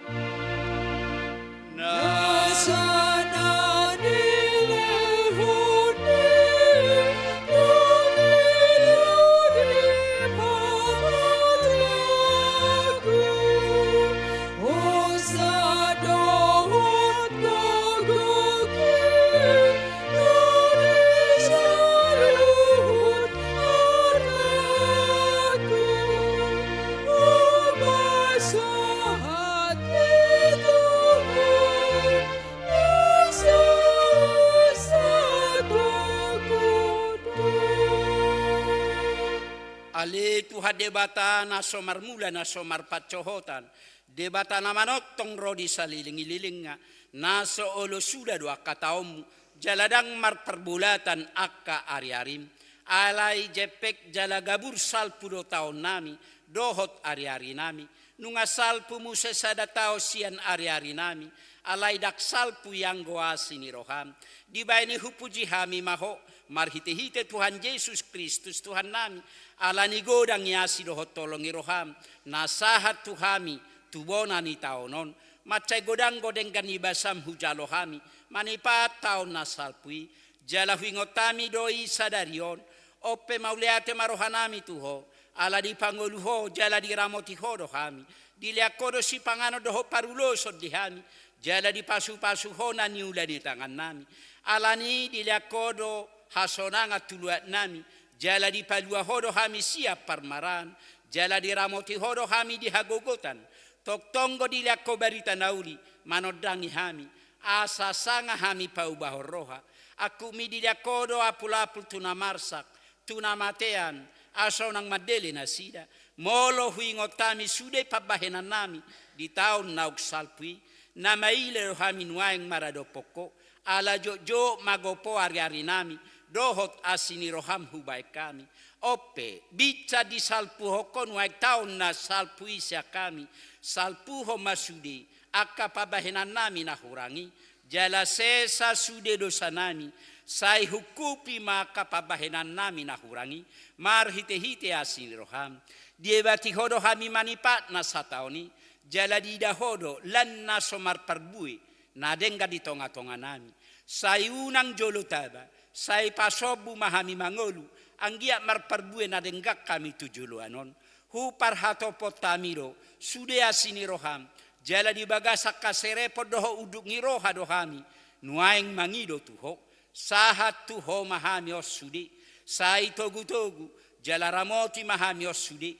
Ale tuha debata na somar mula na somar pacohotan. Debata na manok tong rodi saliling-ililing nga. Naso olo suda dua kataom. Jaladang mar perbulatan akka ari-arim. Alay jepek jalagabur salpu do taon nami. Dohot ari-ari nami. Nunga salpu musesada tao sian ari-ari nami. Alay dak salpu yang goasi ni roham. Di baini hupuji hami maho. Marhite-hite Tuhan Yesus Kristus Tuhan nami. Alani godang yasi dohot tolong iroham. Nasahat tuhami tubona ni taonon. Macai godang godeng ganibasam hujalohami. Manipat taon nasalpui. Jala huingotami doi sadarion. Ope mauleate marohanami tuho. Ala di pangoluho jala di ramoti hodohami. Diliakodo si pangano doho paruloso dihami. Jala di pasu-pasu hona niula di tangan nami. Alani diliakodo hasonanga tuluat nami. Jala di palua hodo hami siap parmaran. Jala di ramoti hodo hami dihagogotan. Tok tonggo diliako barita nauli. Manodangi hami. Asa sanga hami paubahor roha. Aku mi diliakodo apul-apul tuna marsak. Tuna matean. Aso nang madele na sida. Molo huingotami sude pabahenan nami. Di taon naug salpui. Na maile rohami nuaeng marado poko. Ala jojo magopo ari-ari nami. Dohot asini roham hubai kami. Ope, bica di salpuho kon waik taon na salpui sia kami. Salpuho masude, akka pabahenan nami na hurangi. Jala sesa sude dosa nami. Sai hukupi maka pabahenan nami na hurangi. Marhite-hite asini roham. Diebati hodo hami manipat na sataoni. Jala dida hodo lan na somar parbui. Na dengga di tonga-tonga nami. Sai unang jolo taba. Sai pasobu mahami mangolu. Anggia marparbue na denggak kami tujulu anon. Hu parhato potamiro. Sude asini roham. Jala di bagasak kaserepo doho uduk ngiroha dohami. Nuaeng mangido tuho. Sahat tuho mahami os sude. Sai togu-togu. Jala ramoti mahami os sude.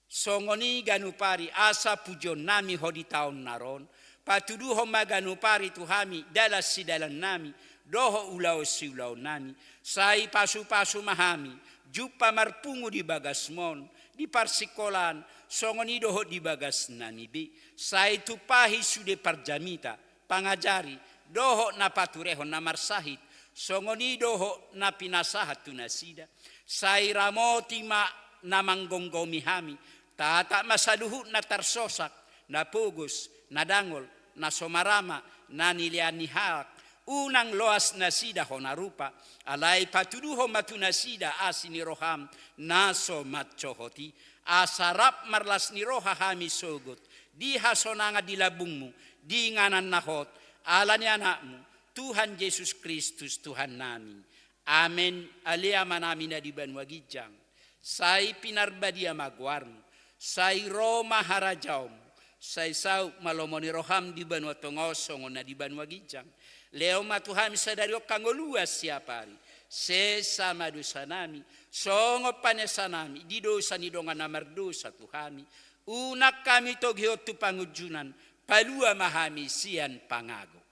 Songoni ganupari asa pujon nami hodi taon naron. Patuduho maganupari tuhami dalas si dalan nami. Doho ulao si ulao nami. Sai pasu-pasu mahami. Jupa marpungu di bagasmon. Di parsikolan. Songoni doho di bagas nanibi. Sai tupahi sude parjamita. Pangajari. Doho na patureho na marsahit. Songoni doho na pinasahat tunasida. Sai ramoti ma na manggonggomi hami, tata masaluhu na tarsosak, na pugos, na dangol, na somarama, na nilianihak, unang loas na sida ho na rupa, alay patuduho matunasida asini roham, naso matchohoti, asarap marlas ni roha hami sogot, di hasonanga dilabungmu, di nganan nahot, ala ni anakmu, Tuhan Yesus Kristus Tuhan namin. Amen. Alia manami na di banwagijang. Say pinarbadia magwarmo. Say Roma harajaum. Say sau malomoni roham di banwa tongosong na di banwagijang. Leo matuhami sa dario kangoluas siapari. Sesama dosa nami. Songo panesa nami. Di dosa ni dongan namardosa Tuhami. Unak kami togiot tu pangujunan. Palua mahami sian pangago.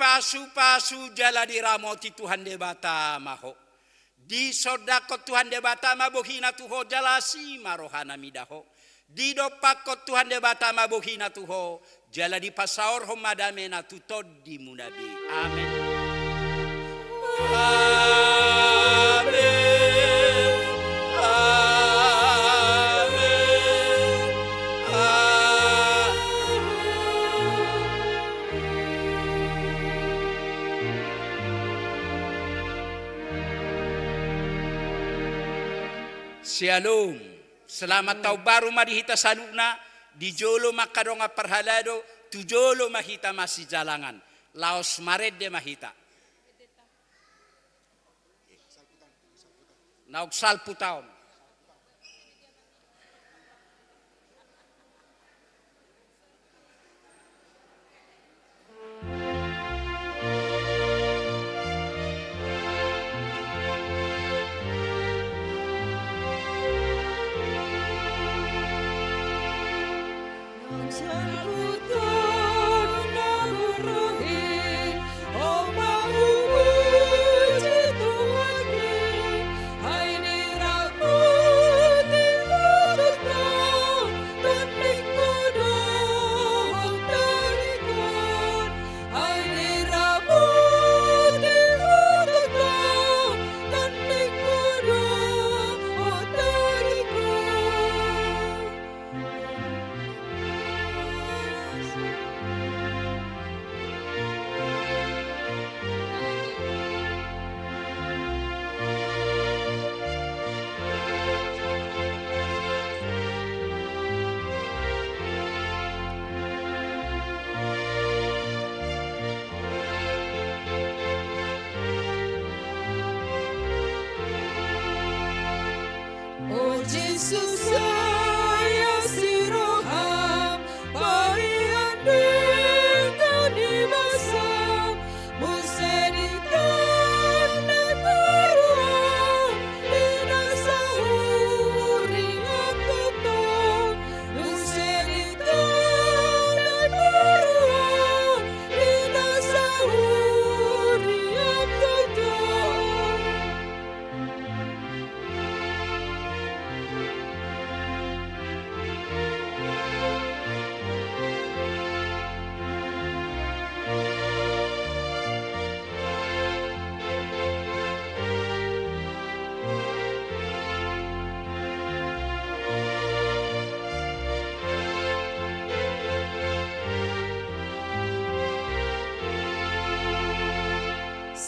Pasu-pasu jala diramoti Tuhan debata maho. Di sodakot Tuhan debata mabuhina tuho jalasi marohana midaho. Di dopakot Tuhan debata mabuhina tuho jala di pasaor homadame na tutod di munabi. Amen. Amen. Shalom. Selamat tahu baru marihita saluna di jolo makadonga parhalado tu jolo mahita masih jalangan. Laos mared de mahita. Nauk salputaon.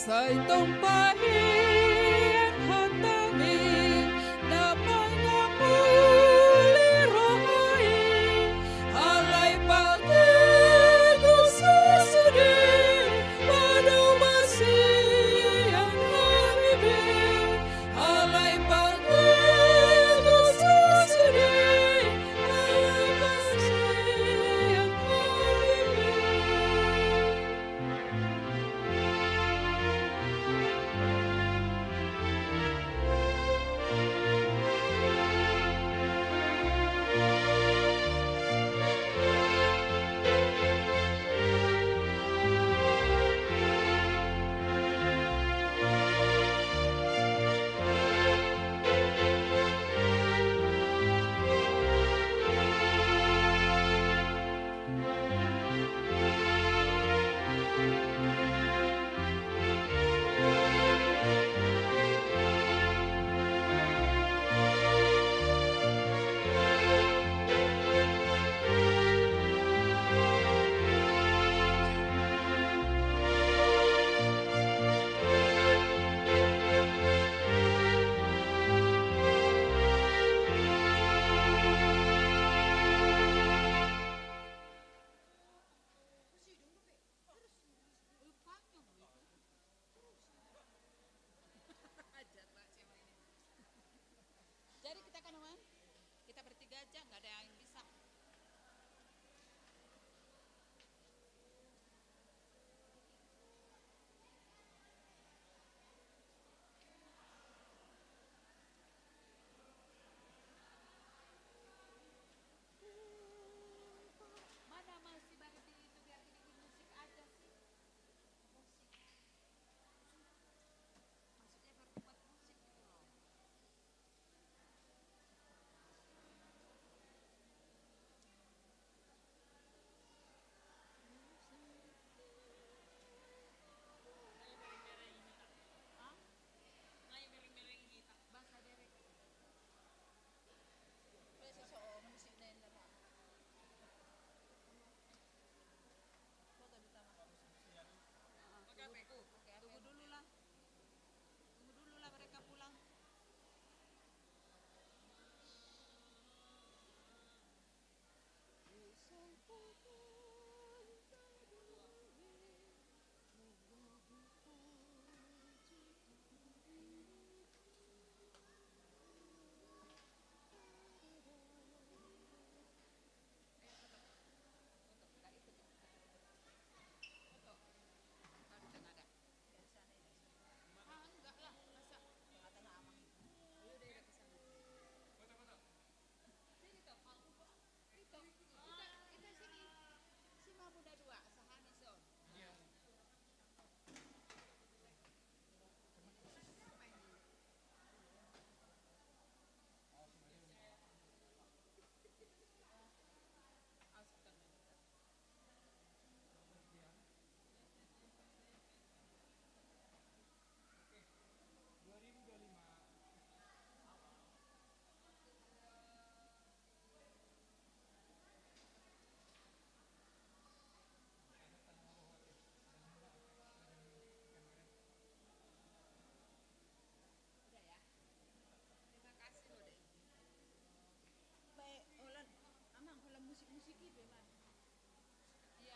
Say tumpahin hatangin na pangapuli rohai alay pagkususudin madumasi ang haribin alay pagkususudin madumasi ang haribin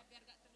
biar gak